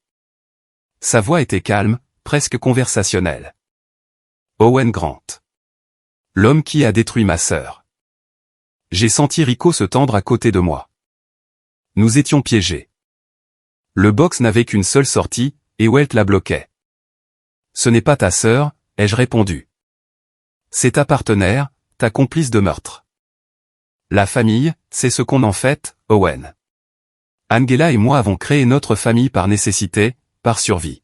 Sa voix était calme, presque conversationnelle. Owen Grant. L'homme qui a détruit ma sœur. J'ai senti Rico se tendre à côté de moi. Nous étions piégés. Le box n'avait qu'une seule sortie, et Welt la bloquait. Ce n'est pas ta sœur, ai-je répondu. C'est ta partenaire, ta complice de meurtre. La famille, c'est ce qu'on en fait, Owen. Angela et moi avons créé notre famille par nécessité, par survie.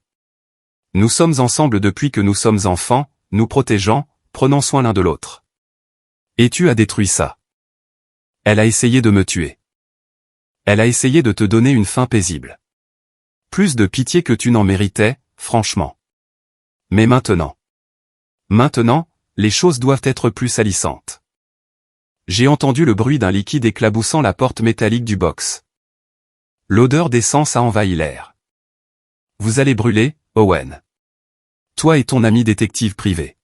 Nous sommes ensemble depuis que nous sommes enfants, nous protégeant, prenant soin l'un de l'autre. Et tu as détruit ça. Elle a essayé de me tuer. Elle a essayé de te donner une fin paisible. Plus de pitié que tu n'en méritais, franchement. Mais maintenant, les choses doivent être plus salissantes. J'ai entendu le bruit d'un liquide éclaboussant la porte métallique du box. L'odeur d'essence a envahi l'air. Vous allez brûler, Owen. Toi et ton ami détective privé.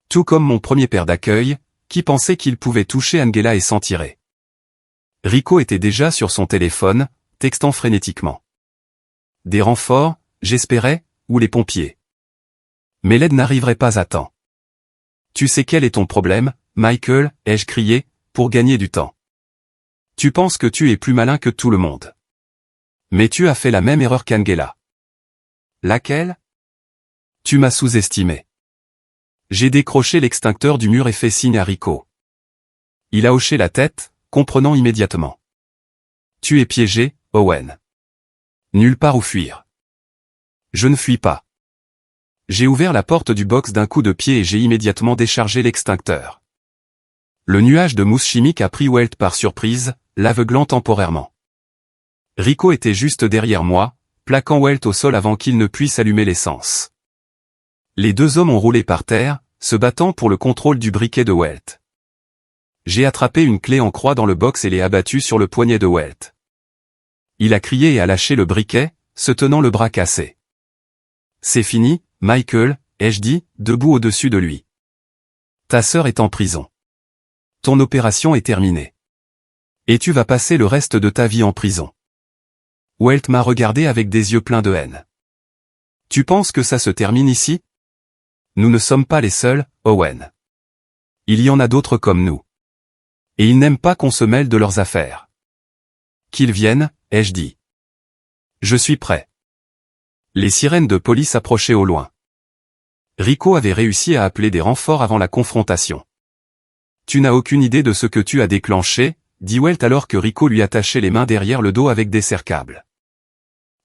Tout comme mon premier père d'accueil, qui pensait qu'il pouvait toucher Angela et s'en tirer. Rico était déjà sur son téléphone, textant frénétiquement. Des renforts, j'espérais, ou les pompiers. Mais l'aide n'arriverait pas à temps. Tu sais quel est ton problème, Michael, ai-je crié, pour gagner du temps. Tu penses que tu es plus malin que tout le monde. Mais tu as fait la même erreur qu'Angela. Laquelle? Tu m'as sous-estimé. J'ai décroché l'extincteur du mur et fait signe à Rico. Il a hoché la tête, comprenant immédiatement. Tu es piégé, Owen. Nulle part où fuir. Je ne fuis pas. J'ai ouvert la porte du box d'un coup de pied et j'ai immédiatement déchargé l'extincteur. Le nuage de mousse chimique a pris Welt par surprise, l'aveuglant temporairement. Rico était juste derrière moi, plaquant Welt au sol avant qu'il ne puisse allumer l'essence. Les deux hommes ont roulé par terre, se battant pour le contrôle du briquet de Welt. J'ai attrapé une clé en croix dans le box et l'ai abattue sur le poignet de Welt. Il a crié et a lâché le briquet, se tenant le bras cassé. C'est fini, Michael, ai-je dit, debout au-dessus de lui. Ta sœur est en prison. Ton opération est terminée. Et tu vas passer le reste de ta vie en prison. Welt m'a regardé avec des yeux pleins de haine. Tu penses que ça se termine ici? Nous ne sommes pas les seuls, Owen. Il y en a d'autres comme nous. Et ils n'aiment pas qu'on se mêle de leurs affaires. Qu'ils viennent, ai-je dit. Je suis prêt. Les sirènes de police approchaient au loin. Rico avait réussi à appeler des renforts avant la confrontation. Tu n'as aucune idée de ce que tu as déclenché, dit Welt alors que Rico lui attachait les mains derrière le dos avec des serre-câbles.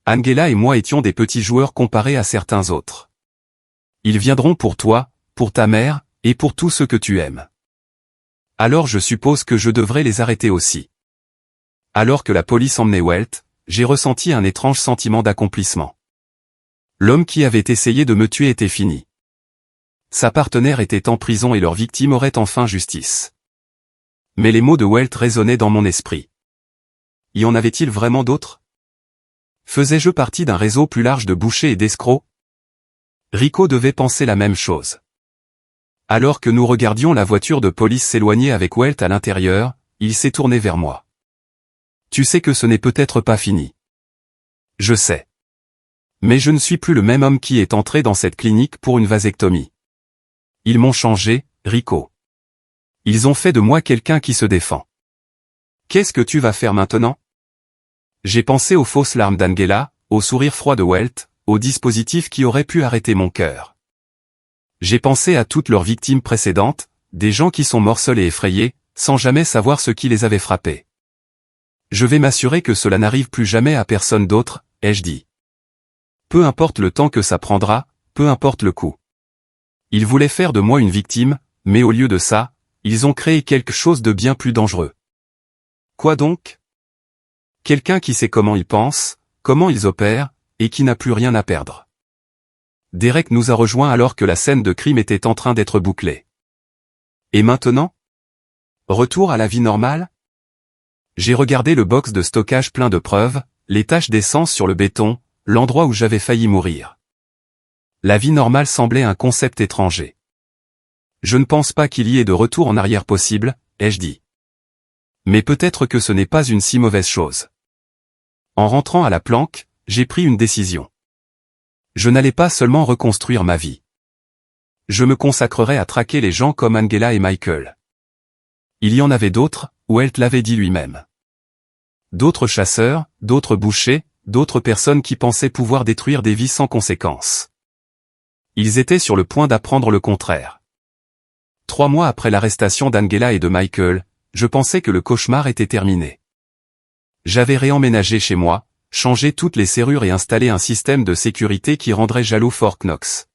Angela et moi étions des petits joueurs comparés à certains autres. Ils viendront pour toi, pour ta mère, et pour tout ce que tu aimes. Alors je suppose que je devrais les arrêter aussi. Alors que la police emmenait Welt, j'ai ressenti un étrange sentiment d'accomplissement. L'homme qui avait essayé de me tuer était fini. Sa partenaire était en prison et leur victime aurait enfin justice. Mais les mots de Welt résonnaient dans mon esprit. Y en avait-il vraiment d'autres? Faisais-je partie d'un réseau plus large de bouchers et d'escrocs? Rico devait penser la même chose. Alors que nous regardions la voiture de police s'éloigner avec Welt à l'intérieur, il s'est tourné vers moi. Tu sais que ce n'est peut-être pas fini. Je sais. Mais je ne suis plus le même homme qui est entré dans cette clinique pour une vasectomie. Ils m'ont changé, Rico. Ils ont fait de moi quelqu'un qui se défend. Qu'est-ce que tu vas faire maintenant? J'ai pensé aux fausses larmes d'Angela, au sourire froid de Welt, au dispositif qui aurait pu arrêter mon cœur. J'ai pensé à toutes leurs victimes précédentes, des gens qui sont morcelés et effrayés, sans jamais savoir ce qui les avait frappés. Je vais m'assurer que cela n'arrive plus jamais à personne d'autre, ai-je dit. Peu importe le temps que ça prendra, peu importe le coût. Ils voulaient faire de moi une victime, mais au lieu de ça, ils ont créé quelque chose de bien plus dangereux. Quoi donc? Quelqu'un qui sait comment ils pensent, comment ils opèrent, et qui n'a plus rien à perdre. Derek nous a rejoints alors que la scène de crime était en train d'être bouclée. Et maintenant? Retour à la vie normale? J'ai regardé le box de stockage plein de preuves, les taches d'essence sur le béton, l'endroit où j'avais failli mourir. La vie normale semblait un concept étranger. Je ne pense pas qu'il y ait de retour en arrière possible, ai-je dit. Mais peut-être que ce n'est pas une si mauvaise chose. En rentrant à la planque, j'ai pris une décision. Je n'allais pas seulement reconstruire ma vie. Je me consacrerais à traquer les gens comme Angela et Michael. Il y en avait d'autres, Welt l'avait dit lui-même. D'autres chasseurs, d'autres bouchers, d'autres personnes qui pensaient pouvoir détruire des vies sans conséquence. Ils étaient sur le point d'apprendre le contraire. 3 mois après l'arrestation d'Angela et de Michael, je pensais que le cauchemar était terminé. J'avais réemménagé chez moi, changé toutes les serrures et installé un système de sécurité qui rendrait jaloux Fort Knox.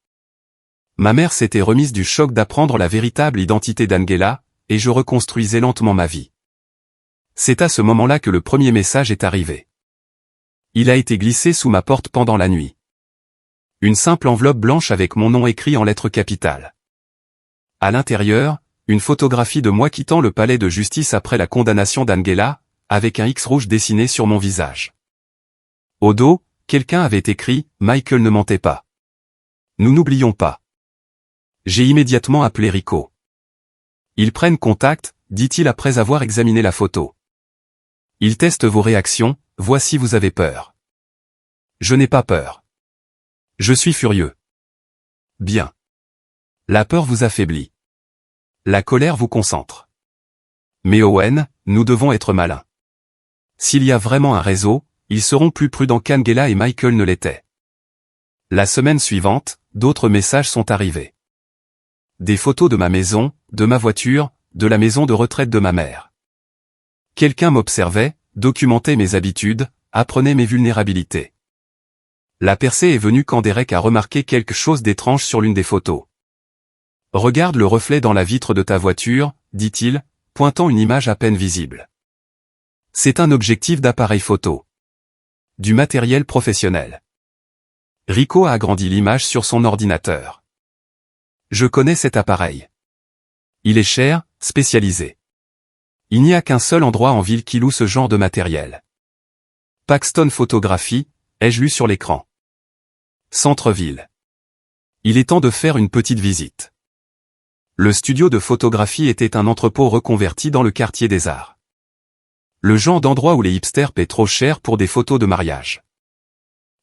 Ma mère s'était remise du choc d'apprendre la véritable identité d'Angela, et je reconstruisais lentement ma vie. C'est à ce moment-là que le premier message est arrivé. Il a été glissé sous ma porte pendant la nuit. Une simple enveloppe blanche avec mon nom écrit en lettres capitales. À l'intérieur, une photographie de moi quittant le palais de justice après la condamnation d'Angela, avec un X rouge dessiné sur mon visage. Au dos, quelqu'un avait écrit « Michael ne mentait pas. Nous n'oublions pas. » J'ai immédiatement appelé Rico. Ils prennent contact, dit-il après avoir examiné la photo. Ils testent vos réactions, voici vous avez peur. Je n'ai pas peur. Je suis furieux. Bien. La peur vous affaiblit. La colère vous concentre. Mais Owen, nous devons être malins. S'il y a vraiment un réseau, ils seront plus prudents qu'Angela et Michael ne l'étaient. La semaine suivante, d'autres messages sont arrivés. Des photos de ma maison, de ma voiture, de la maison de retraite de ma mère. Quelqu'un m'observait, documentait mes habitudes, apprenait mes vulnérabilités. La percée est venue quand Derek a remarqué quelque chose d'étrange sur l'une des photos. « Regarde le reflet dans la vitre de ta voiture », dit-il, pointant une image à peine visible. C'est un objectif d'appareil photo. Du matériel professionnel. Rico a agrandi l'image sur son ordinateur. Je connais cet appareil. Il est cher, spécialisé. Il n'y a qu'un seul endroit en ville qui loue ce genre de matériel. Paxton Photographie, ai-je lu sur l'écran. Centre-ville. Il est temps de faire une petite visite. Le studio de photographie était un entrepôt reconverti dans le quartier des Arts. Le genre d'endroit où les hipsters paient trop cher pour des photos de mariage.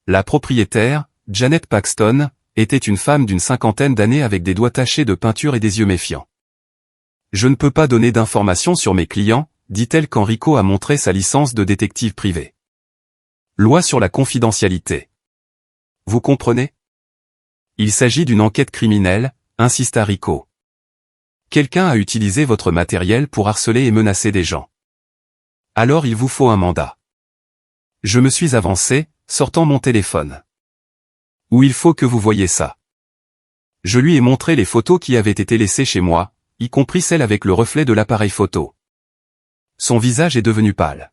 La propriétaire, Janet Paxton, était une femme d'une cinquantaine d'années avec des doigts tachés de peinture et des yeux méfiants. Je ne peux pas donner d'informations sur mes clients, dit-elle quand Rico a montré sa licence de détective privé. Loi sur la confidentialité. Vous comprenez? Il s'agit d'une enquête criminelle, insista Rico. Quelqu'un a utilisé votre matériel pour harceler et menacer des gens. Alors il vous faut un mandat. Je me suis avancé, sortant mon téléphone. Où il faut que vous voyiez ça. Je lui ai montré les photos qui avaient été laissées chez moi, y compris celles avec le reflet de l'appareil photo. Son visage est devenu pâle.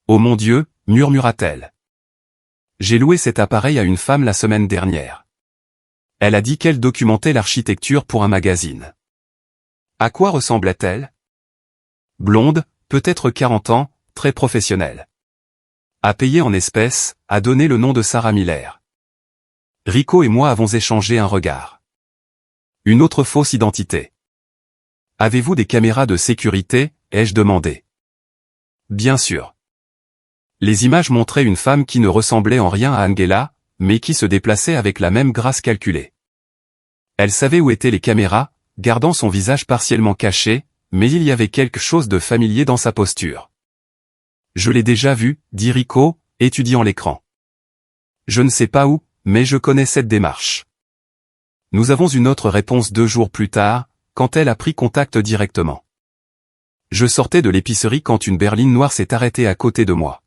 Oh mon Dieu, murmura-t-elle. J'ai loué cet appareil à une femme la semaine dernière. Elle a dit qu'elle documentait l'architecture pour un magazine. À quoi ressemblait-elle? Blonde, peut-être 40 ans, très professionnelle. A payé en espèces, a donné le nom de Sarah Miller. Rico et moi avons échangé un regard. Une autre fausse identité. Avez-vous des caméras de sécurité, ai-je demandé. Bien sûr. Les images montraient une femme qui ne ressemblait en rien à Angela, mais qui se déplaçait avec la même grâce calculée. Elle savait où étaient les caméras, gardant son visage partiellement caché, mais il y avait quelque chose de familier dans sa posture. Je l'ai déjà vu, dit Rico, étudiant l'écran. Je ne sais pas où, mais je connais cette démarche. Nous avons une autre réponse 2 jours plus tard, quand elle a pris contact directement. Je sortais de l'épicerie quand une berline noire s'est arrêtée à côté de moi.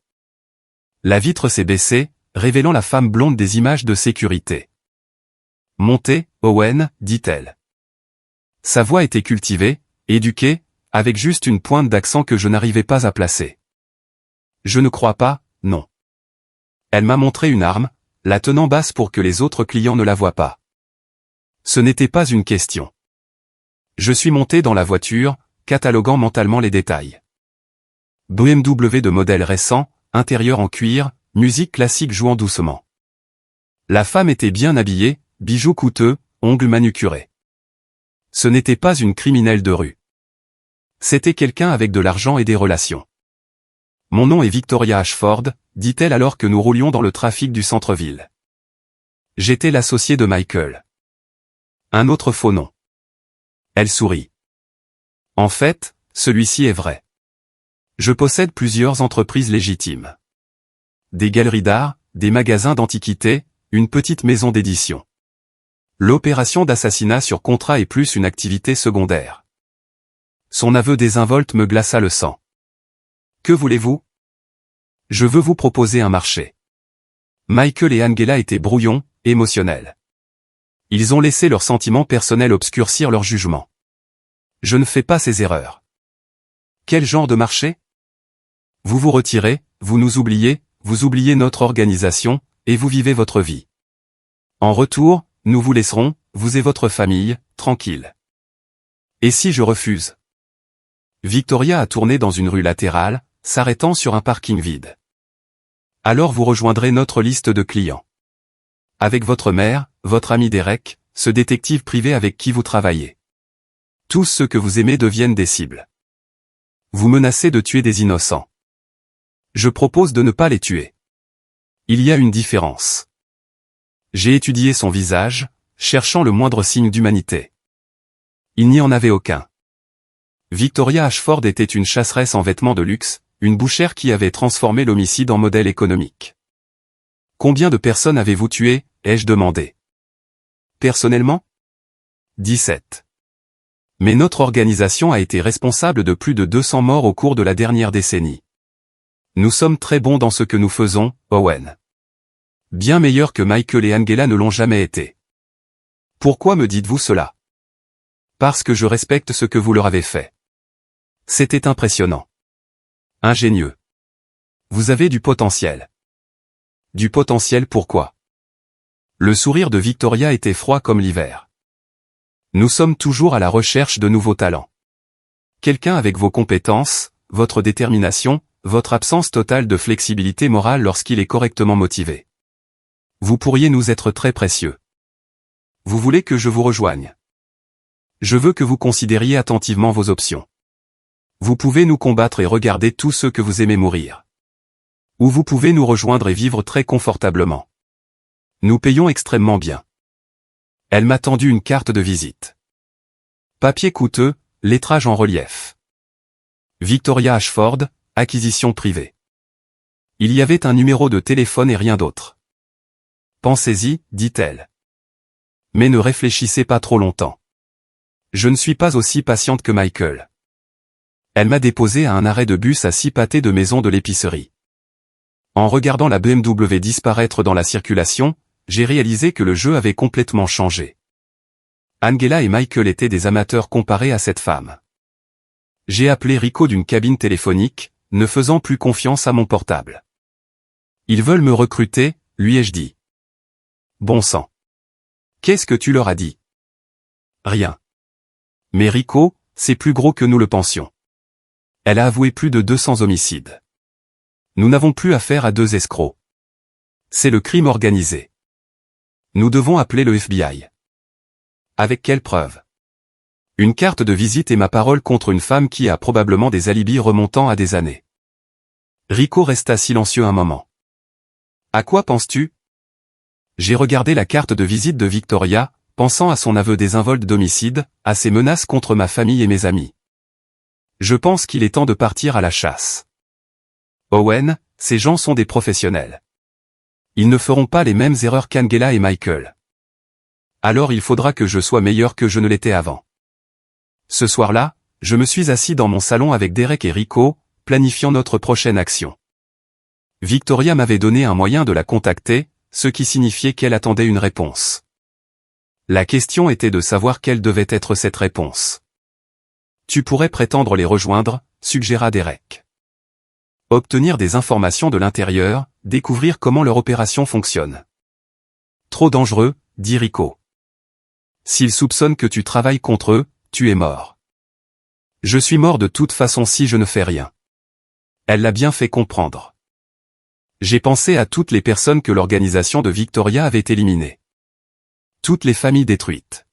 La vitre s'est baissée, révélant la femme blonde des images de sécurité. Montez, Owen, dit-elle. Sa voix était cultivée, éduquée, avec juste une pointe d'accent que je n'arrivais pas à placer. Je ne crois pas, non. Elle m'a montré une arme, la tenant basse pour que les autres clients ne la voient pas. Ce n'était pas une question. Je suis monté dans la voiture, cataloguant mentalement les détails. BMW de modèle récent, intérieur en cuir, musique classique jouant doucement. La femme était bien habillée, bijoux coûteux, ongles manucurés. Ce n'était pas une criminelle de rue. C'était quelqu'un avec de l'argent et des relations. Mon nom est Victoria Ashford, dit-elle alors que nous roulions dans le trafic du centre-ville. J'étais l'associé de Michael. Un autre faux nom. Elle sourit. En fait, celui-ci est vrai. Je possède plusieurs entreprises légitimes. Des galeries d'art, des magasins d'antiquités, une petite maison d'édition. L'opération d'assassinat sur contrat est plus une activité secondaire. Son aveu désinvolte me glaça le sang. Que voulez-vous? Je veux vous proposer un marché. Michael et Angela étaient brouillons, émotionnels. Ils ont laissé leurs sentiments personnels obscurcir leur jugement. Je ne fais pas ces erreurs. Quel genre de marché? Vous vous retirez, vous nous oubliez, vous oubliez notre organisation, et vous vivez votre vie. En retour, nous vous laisserons, vous et votre famille, tranquilles. Et si je refuse? Victoria a tourné dans une rue latérale, s'arrêtant sur un parking vide. Alors vous rejoindrez notre liste de clients. Avec votre mère, votre ami Derek, ce détective privé avec qui vous travaillez. Tous ceux que vous aimez deviennent des cibles. Vous menacez de tuer des innocents. Je propose de ne pas les tuer. Il y a une différence. J'ai étudié son visage, cherchant le moindre signe d'humanité. Il n'y en avait aucun. Victoria Ashford était une chasseresse en vêtements de luxe, une bouchère qui avait transformé l'homicide en modèle économique. Combien de personnes avez-vous tué, ai-je demandé. Personnellement? 17. Mais notre organisation a été responsable de plus de 200 morts au cours de la dernière décennie. Nous sommes très bons dans ce que nous faisons, Owen. Bien meilleurs que Michael et Angela ne l'ont jamais été. Pourquoi me dites-vous cela? Parce que je respecte ce que vous leur avez fait. C'était impressionnant. Ingénieux. Vous avez du potentiel. Du potentiel pourquoi? Le sourire de Victoria était froid comme l'hiver. Nous sommes toujours à la recherche de nouveaux talents. Quelqu'un avec vos compétences, votre détermination, votre absence totale de flexibilité morale lorsqu'il est correctement motivé. Vous pourriez nous être très précieux. Vous voulez que je vous rejoigne? Je veux que vous considériez attentivement vos options. Vous pouvez nous combattre et regarder tous ceux que vous aimez mourir. Ou vous pouvez nous rejoindre et vivre très confortablement. Nous payons extrêmement bien. Elle m'a tendu une carte de visite. Papier coûteux, lettrage en relief. Victoria Ashford, acquisition privée. Il y avait un numéro de téléphone et rien d'autre. Pensez-y, dit-elle. Mais ne réfléchissez pas trop longtemps. Je ne suis pas aussi patiente que Michael. Elle m'a déposé à un arrêt de bus à 6 pâtés de maison de l'épicerie. En regardant la BMW disparaître dans la circulation, j'ai réalisé que le jeu avait complètement changé. Angela et Michael étaient des amateurs comparés à cette femme. J'ai appelé Rico d'une cabine téléphonique, ne faisant plus confiance à mon portable. Ils veulent me recruter, lui ai-je dit. Bon sang. Qu'est-ce que tu leur as dit? Rien. Mais Rico, c'est plus gros que nous le pensions. Elle a avoué plus de 200 homicides. Nous n'avons plus affaire à deux escrocs. C'est le crime organisé. Nous devons appeler le FBI. Avec quelle preuve? Une carte de visite et ma parole contre une femme qui a probablement des alibis remontant à des années. Rico resta silencieux un moment. À quoi penses-tu? J'ai regardé la carte de visite de Victoria, pensant à son aveu désinvolte d'homicide, à ses menaces contre ma famille et mes amis. Je pense qu'il est temps de partir à la chasse. Owen, ces gens sont des professionnels. Ils ne feront pas les mêmes erreurs qu'Angela et Michael. Alors il faudra que je sois meilleur que je ne l'étais avant. Ce soir-là, je me suis assis dans mon salon avec Derek et Rico, planifiant notre prochaine action. Victoria m'avait donné un moyen de la contacter, ce qui signifiait qu'elle attendait une réponse. La question était de savoir quelle devait être cette réponse. Tu pourrais prétendre les rejoindre, suggéra Derek. Obtenir des informations de l'intérieur, découvrir comment leur opération fonctionne. Trop dangereux, dit Rico. S'ils soupçonnent que tu travailles contre eux, tu es mort. Je suis mort de toute façon si je ne fais rien. Elle l'a bien fait comprendre. J'ai pensé à toutes les personnes que l'organisation de Victoria avait éliminées. Toutes les familles détruites.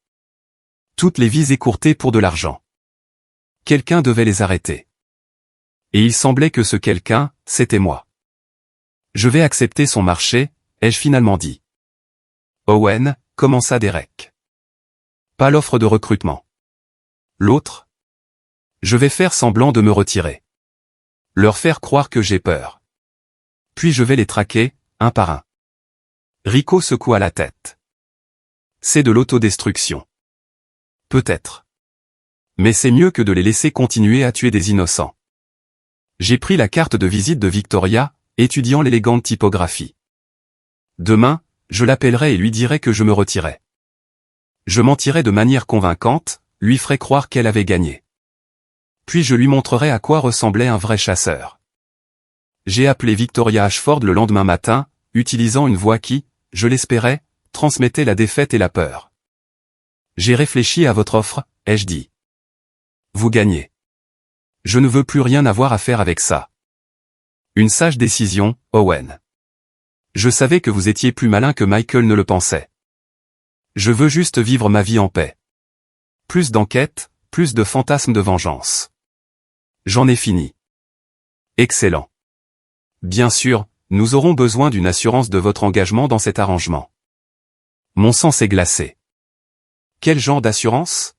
Toutes les vies écourtées pour de l'argent. Quelqu'un devait les arrêter. Et il semblait que ce quelqu'un, c'était moi. Je vais accepter son marché, ai-je finalement dit. Owen, commença Derek. Pas l'offre de recrutement. L'autre? Je vais faire semblant de me retirer. Leur faire croire que j'ai peur. Puis je vais les traquer, un par un. Rico secoua la tête. C'est de l'autodestruction. Peut-être. Mais c'est mieux que de les laisser continuer à tuer des innocents. J'ai pris la carte de visite de Victoria, étudiant l'élégante typographie. Demain, je l'appellerai et lui dirai que je me retirais. Je mentirai de manière convaincante, lui ferai croire qu'elle avait gagné. Puis je lui montrerai à quoi ressemblait un vrai chasseur. J'ai appelé Victoria Ashford le lendemain matin, utilisant une voix qui, je l'espérais, transmettait la défaite et la peur. J'ai réfléchi à votre offre, ai-je dit. Vous gagnez. Je ne veux plus rien avoir à faire avec ça. Une sage décision, Owen. Je savais que vous étiez plus malin que Michael ne le pensait. Je veux juste vivre ma vie en paix. Plus d'enquêtes, plus de fantasmes de vengeance. J'en ai fini. Excellent. Bien sûr, nous aurons besoin d'une assurance de votre engagement dans cet arrangement. Mon sang s'est glacé. Quel genre d'assurance?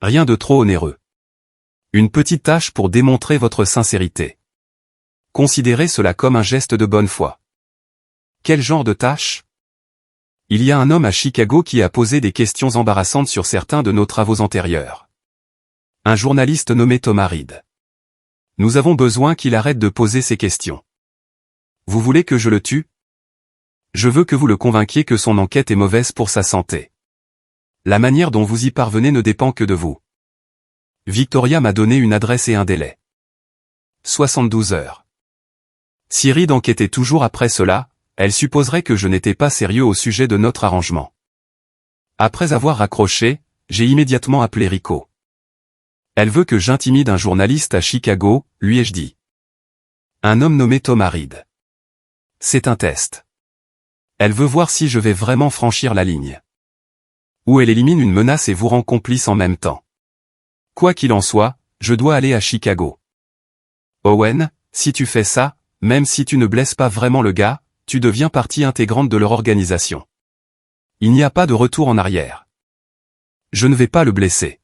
Rien de trop onéreux. Une petite tâche pour démontrer votre sincérité. Considérez cela comme un geste de bonne foi. Quel genre de tâche? Il y a un homme à Chicago qui a posé des questions embarrassantes sur certains de nos travaux antérieurs. Un journaliste nommé Thomas Reed. Nous avons besoin qu'il arrête de poser ces questions. Vous voulez que je le tue? Je veux que vous le convainquiez que son enquête est mauvaise pour sa santé. La manière dont vous y parvenez ne dépend que de vous. Victoria m'a donné une adresse et un délai. 72 heures. Si Reed enquêtait toujours après cela, elle supposerait que je n'étais pas sérieux au sujet de notre arrangement. Après avoir raccroché, j'ai immédiatement appelé Rico. Elle veut que j'intimide un journaliste à Chicago, lui ai-je dit. Un homme nommé Thomas Reed. C'est un test. Elle veut voir si je vais vraiment franchir la ligne. Ou elle élimine une menace et vous rend complice en même temps. Quoi qu'il en soit, je dois aller à Chicago. Owen, si tu fais ça, même si tu ne blesses pas vraiment le gars, tu deviens partie intégrante de leur organisation. Il n'y a pas de retour en arrière. Je ne vais pas le blesser.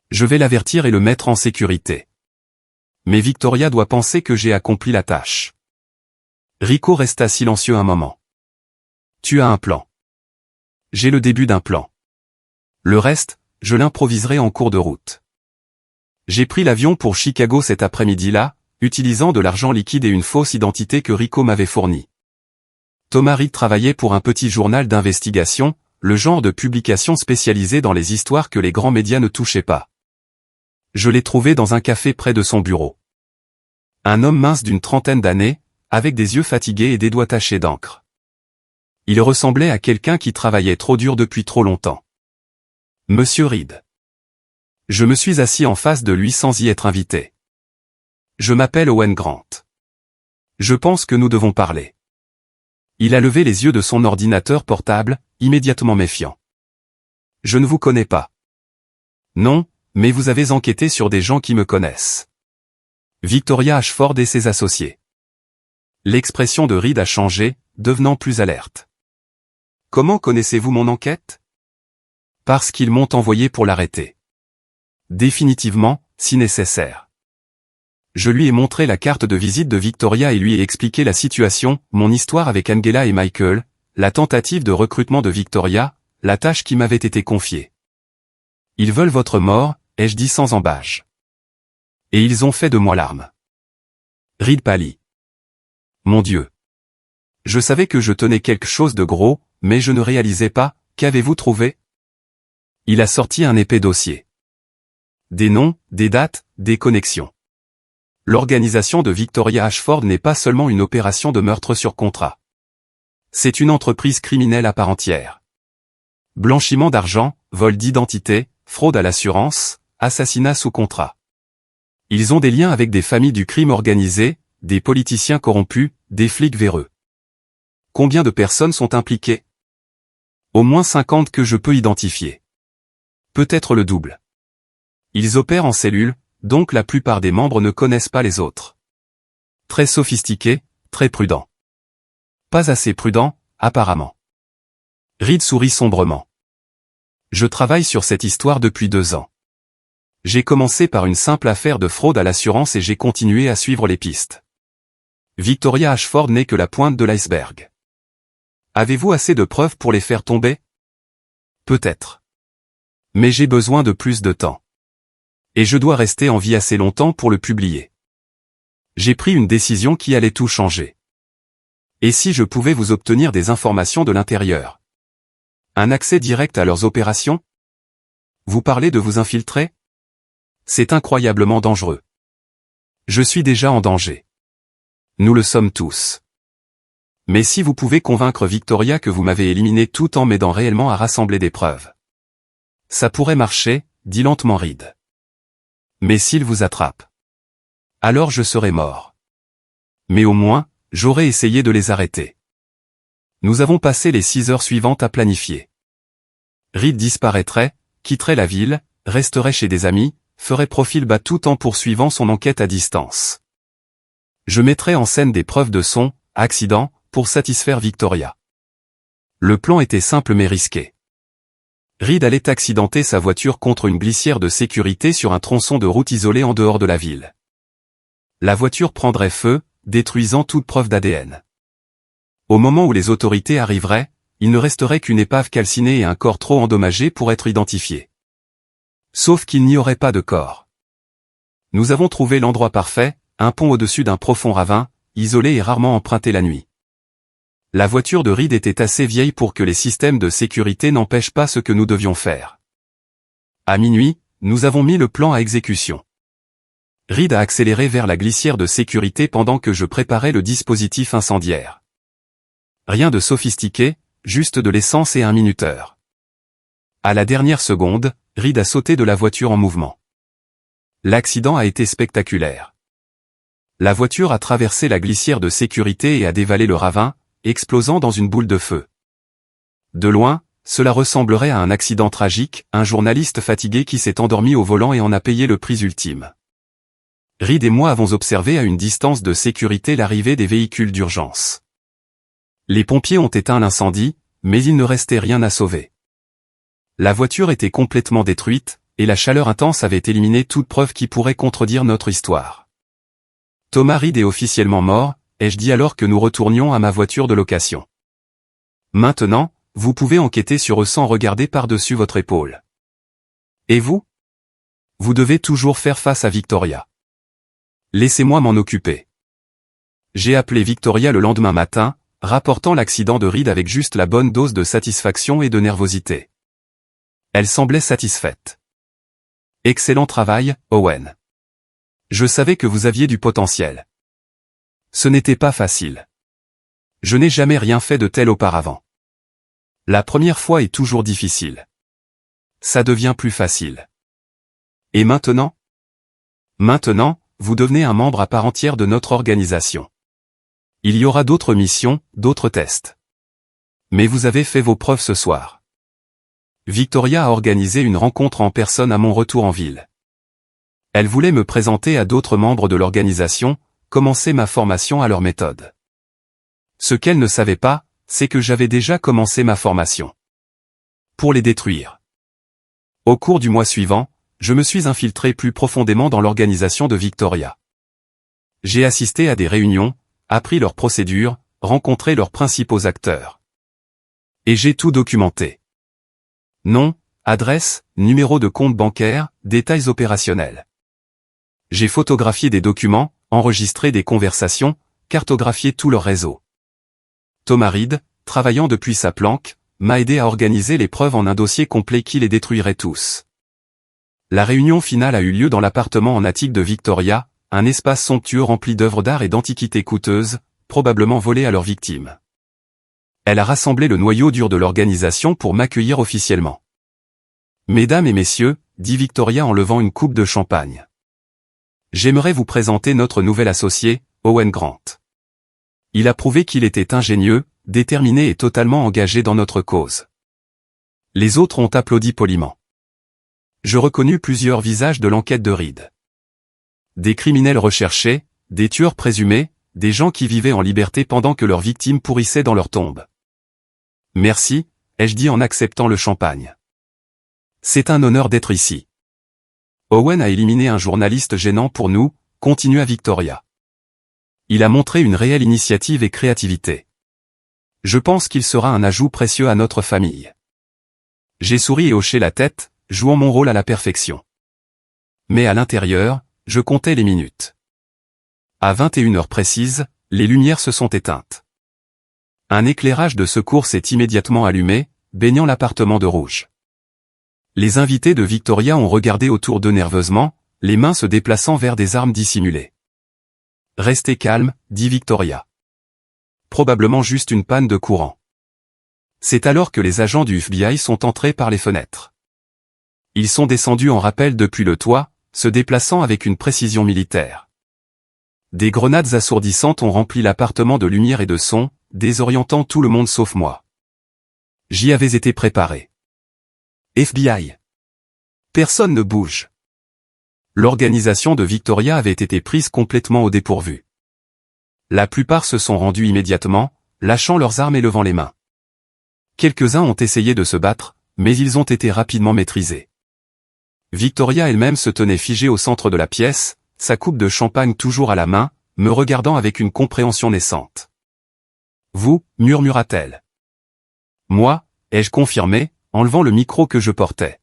Je vais l'avertir et le mettre en sécurité. Mais Victoria doit penser que j'ai accompli la tâche. Rico resta silencieux un moment. Tu as un plan. J'ai le début d'un plan. Le reste, je l'improviserai en cours de route. J'ai pris l'avion pour Chicago cet après-midi-là, utilisant de l'argent liquide et une fausse identité que Rico m'avait fournie. Thomas Reed travaillait pour un petit journal d'investigation, le genre de publication spécialisée dans les histoires que les grands médias ne touchaient pas. Je l'ai trouvé dans un café près de son bureau. Un homme mince d'une trentaine d'années, avec des yeux fatigués et des doigts tachés d'encre. Il ressemblait à quelqu'un qui travaillait trop dur depuis trop longtemps. Monsieur Reed. Je me suis assis en face de lui sans y être invité. Je m'appelle Owen Grant. Je pense que nous devons parler. Il a levé les yeux de son ordinateur portable, immédiatement méfiant. Je ne vous connais pas. Non, mais vous avez enquêté sur des gens qui me connaissent. Victoria Ashford et ses associés. L'expression de Reed a changé, devenant plus alerte. Comment connaissez-vous mon enquête? Parce qu'ils m'ont envoyé pour l'arrêter. Définitivement, si nécessaire. Je lui ai montré la carte de visite de Victoria et lui ai expliqué la situation, mon histoire avec Angela et Michael, la tentative de recrutement de Victoria, la tâche qui m'avait été confiée. Ils veulent votre mort, ai-je dit sans embâche. Et ils ont fait de moi l'arme. Reed pâlit. Mon Dieu. Je savais que je tenais quelque chose de gros, mais je ne réalisais pas, qu'avez-vous trouvé? Il a sorti un épais dossier. Des noms, des dates, des connexions. L'organisation de Victoria Ashford n'est pas seulement une opération de meurtre sur contrat. C'est une entreprise criminelle à part entière. Blanchiment d'argent, vol d'identité, fraude à l'assurance, assassinat sous contrat. Ils ont des liens avec des familles du crime organisé, des politiciens corrompus, des flics véreux. Combien de personnes sont impliquées? Au moins 50 que je peux identifier. Peut-être le double. Ils opèrent en cellule, donc la plupart des membres ne connaissent pas les autres. Très sophistiqués, très prudents. Pas assez prudents, apparemment. Reed sourit sombrement. Je travaille sur cette histoire depuis 2 ans. J'ai commencé par une simple affaire de fraude à l'assurance et j'ai continué à suivre les pistes. Victoria Ashford n'est que la pointe de l'iceberg. Avez-vous assez de preuves pour les faire tomber? Peut-être. Mais j'ai besoin de plus de temps. Et je dois rester en vie assez longtemps pour le publier. J'ai pris une décision qui allait tout changer. Et si je pouvais vous obtenir des informations de l'intérieur? Un accès direct à leurs opérations? Vous parlez de vous infiltrer? C'est incroyablement dangereux. Je suis déjà en danger. Nous le sommes tous. Mais si vous pouvez convaincre Victoria que vous m'avez éliminé tout en m'aidant réellement à rassembler des preuves. Ça pourrait marcher, dit lentement Reed. Mais s'il vous attrape. Alors je serai mort. Mais au moins, j'aurais essayé de les arrêter. Nous avons passé les 6 heures suivantes à planifier. Reed disparaîtrait, quitterait la ville, resterait chez des amis, ferait profil bas tout en poursuivant son enquête à distance. Je mettrais en scène des preuves de son accident pour satisfaire Victoria. Le plan était simple mais risqué. Reed allait accidenter sa voiture contre une glissière de sécurité sur un tronçon de route isolé en dehors de la ville. La voiture prendrait feu, détruisant toute preuve d'ADN. Au moment où les autorités arriveraient, il ne resterait qu'une épave calcinée et un corps trop endommagé pour être identifié. Sauf qu'il n'y aurait pas de corps. Nous avons trouvé l'endroit parfait, un pont au-dessus d'un profond ravin, isolé et rarement emprunté la nuit. La voiture de Reed était assez vieille pour que les systèmes de sécurité n'empêchent pas ce que nous devions faire. À minuit, nous avons mis le plan à exécution. Reed a accéléré vers la glissière de sécurité pendant que je préparais le dispositif incendiaire. Rien de sophistiqué, juste de l'essence et un minuteur. À la dernière seconde, Reed a sauté de la voiture en mouvement. L'accident a été spectaculaire. La voiture a traversé la glissière de sécurité et a dévalé le ravin, explosant dans une boule de feu. De loin, cela ressemblerait à un accident tragique, un journaliste fatigué qui s'est endormi au volant et en a payé le prix ultime. Reed et moi avons observé à une distance de sécurité l'arrivée des véhicules d'urgence. Les pompiers ont éteint l'incendie, mais il ne restait rien à sauver. La voiture était complètement détruite, et la chaleur intense avait éliminé toute preuve qui pourrait contredire notre histoire. Thomas Reed est officiellement mort, ai-je dit alors que nous retournions à ma voiture de location. Maintenant, vous pouvez enquêter sur eux sans regarder par-dessus votre épaule. Et vous? Vous devez toujours faire face à Victoria. Laissez-moi m'en occuper. J'ai appelé Victoria le lendemain matin, rapportant l'accident de Reed avec juste la bonne dose de satisfaction et de nervosité. Elle semblait satisfaite. Excellent travail, Owen. Je savais que vous aviez du potentiel. Ce n'était pas facile. Je n'ai jamais rien fait de tel auparavant. La première fois est toujours difficile. Ça devient plus facile. Et maintenant? Maintenant, vous devenez un membre à part entière de notre organisation. Il y aura d'autres missions, d'autres tests. Mais vous avez fait vos preuves ce soir. Victoria a organisé une rencontre en personne à mon retour en ville. Elle voulait me présenter à d'autres membres de l'organisation, commencer ma formation à leur méthode. Ce qu'elle ne savait pas, c'est que j'avais déjà commencé ma formation. Pour les détruire. Au cours du mois suivant, je me suis infiltré plus profondément dans l'organisation de Victoria. J'ai assisté à des réunions, appris leurs procédures, rencontré leurs principaux acteurs. Et j'ai tout documenté. Nom, adresse, numéro de compte bancaire, détails opérationnels. J'ai photographié des documents, enregistré des conversations, cartographié tout leur réseau. Thomas Reed, travaillant depuis sa planque, m'a aidé à organiser les preuves en un dossier complet qui les détruirait tous. La réunion finale a eu lieu dans l'appartement en attique de Victoria, un espace somptueux rempli d'œuvres d'art et d'antiquités coûteuses, probablement volées à leurs victimes. Elle a rassemblé le noyau dur de l'organisation pour m'accueillir officiellement. Mesdames et messieurs, dit Victoria en levant une coupe de champagne. J'aimerais vous présenter notre nouvel associé, Owen Grant. Il a prouvé qu'il était ingénieux, déterminé et totalement engagé dans notre cause. Les autres ont applaudi poliment. Je reconnus plusieurs visages de l'enquête de Reed. Des criminels recherchés, des tueurs présumés, des gens qui vivaient en liberté pendant que leurs victimes pourrissaient dans leur tombe. Merci, ai-je dit en acceptant le champagne. C'est un honneur d'être ici. Owen a éliminé un journaliste gênant pour nous, continua Victoria. Il a montré une réelle initiative et créativité. Je pense qu'il sera un ajout précieux à notre famille. J'ai souri et hoché la tête, jouant mon rôle à la perfection. Mais à l'intérieur, je comptais les minutes. À 21 heures précises, les lumières se sont éteintes. Un éclairage de secours s'est immédiatement allumé, baignant l'appartement de rouge. Les invités de Victoria ont regardé autour d'eux nerveusement, les mains se déplaçant vers des armes dissimulées. Restez calme, dit Victoria. Probablement juste une panne de courant. C'est alors que les agents du FBI sont entrés par les fenêtres. Ils sont descendus en rappel depuis le toit, se déplaçant avec une précision militaire. Des grenades assourdissantes ont rempli l'appartement de lumière et de son, désorientant tout le monde sauf moi. J'y avais été préparé. FBI. Personne ne bouge. L'organisation de Victoria avait été prise complètement au dépourvu. La plupart se sont rendus immédiatement, lâchant leurs armes et levant les mains. Quelques-uns ont essayé de se battre, mais ils ont été rapidement maîtrisés. Victoria elle-même se tenait figée au centre de la pièce, sa coupe de champagne toujours à la main, me regardant avec une compréhension naissante. « Vous » murmura-t-elle. Moi, ai-je confirmé, enlevant le micro que je portais.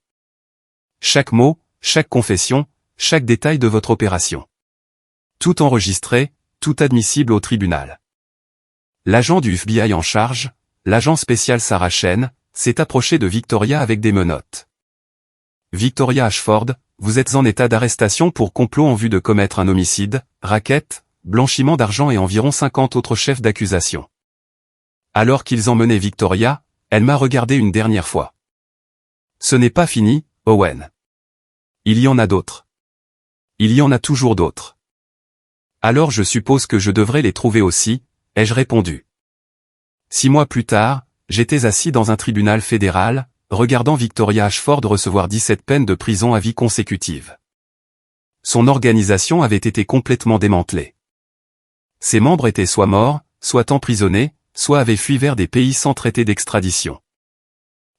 Chaque mot, chaque confession, chaque détail de votre opération. Tout enregistré, tout admissible au tribunal. L'agent du FBI en charge, l'agent spécial Sarah Chen, s'est approché de Victoria avec des menottes. Victoria Ashford, vous êtes en état d'arrestation pour complot en vue de commettre un homicide, racket, blanchiment d'argent et environ 50 autres chefs d'accusation. Alors qu'ils emmenaient Victoria, elle m'a regardé une dernière fois. Ce n'est pas fini, Owen. Il y en a d'autres. Il y en a toujours d'autres. Alors je suppose que je devrais les trouver aussi, ai-je répondu. 6 mois plus tard, j'étais assis dans un tribunal fédéral, regardant Victoria Ashford recevoir 17 peines de prison à vie consécutives. Son organisation avait été complètement démantelée. Ses membres étaient soit morts, soit emprisonnés, soit avaient fui vers des pays sans traité d'extradition.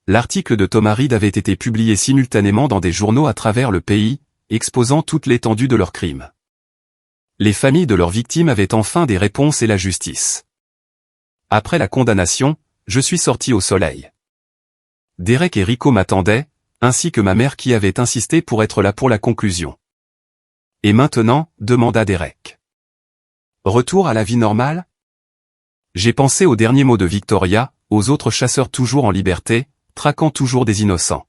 L'article de Thomas Reed avait été publié simultanément dans des journaux à travers le pays, exposant toute l'étendue de leurs crimes. Les familles de leurs victimes avaient enfin des réponses et la justice. Après la condamnation, je suis sorti au soleil. Derek et Rico m'attendaient, ainsi que ma mère qui avait insisté pour être là pour la conclusion. Et maintenant, demanda Derek. Retour à la vie normale ? J'ai pensé aux derniers mots de Victoria, aux autres chasseurs toujours en liberté, traquant toujours des innocents.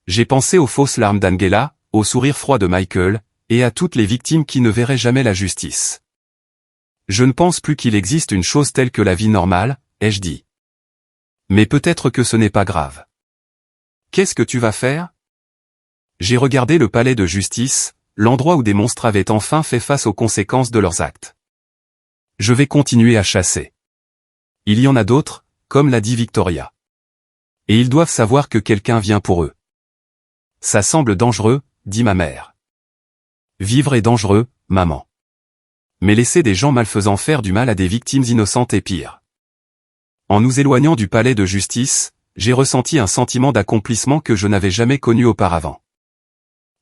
J'ai pensé aux fausses larmes d'Angela, au sourire froid de Michael, et à toutes les victimes qui ne verraient jamais la justice. Je ne pense plus qu'il existe une chose telle que la vie normale, ai-je dit. Mais peut-être que ce n'est pas grave. Qu'est-ce que tu vas faire ? J'ai regardé le palais de justice, l'endroit où des monstres avaient enfin fait face aux conséquences de leurs actes. Je vais continuer à chasser. Il y en a d'autres, comme l'a dit Victoria. Et ils doivent savoir que quelqu'un vient pour eux. Ça semble dangereux, dit ma mère. Vivre est dangereux, maman. Mais laisser des gens malfaisants faire du mal à des victimes innocentes est pire. En nous éloignant du palais de justice, j'ai ressenti un sentiment d'accomplissement que je n'avais jamais connu auparavant.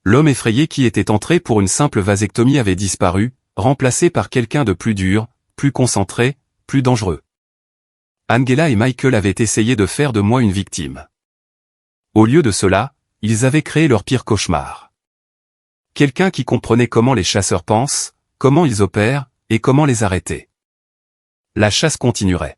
L'homme effrayé qui était entré pour une simple vasectomie avait disparu, remplacé par quelqu'un de plus dur, plus concentré, plus dangereux. Angela et Michael avaient essayé de faire de moi une victime. Au lieu de cela, ils avaient créé leur pire cauchemar. Quelqu'un qui comprenait comment les chasseurs pensent, comment ils opèrent, et comment les arrêter. La chasse continuerait.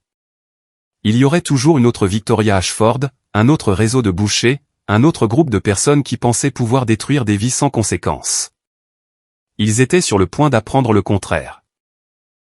Il y aurait toujours une autre Victoria Ashford, un autre réseau de bouchers, un autre groupe de personnes qui pensaient pouvoir détruire des vies sans conséquence. Ils étaient sur le point d'apprendre le contraire.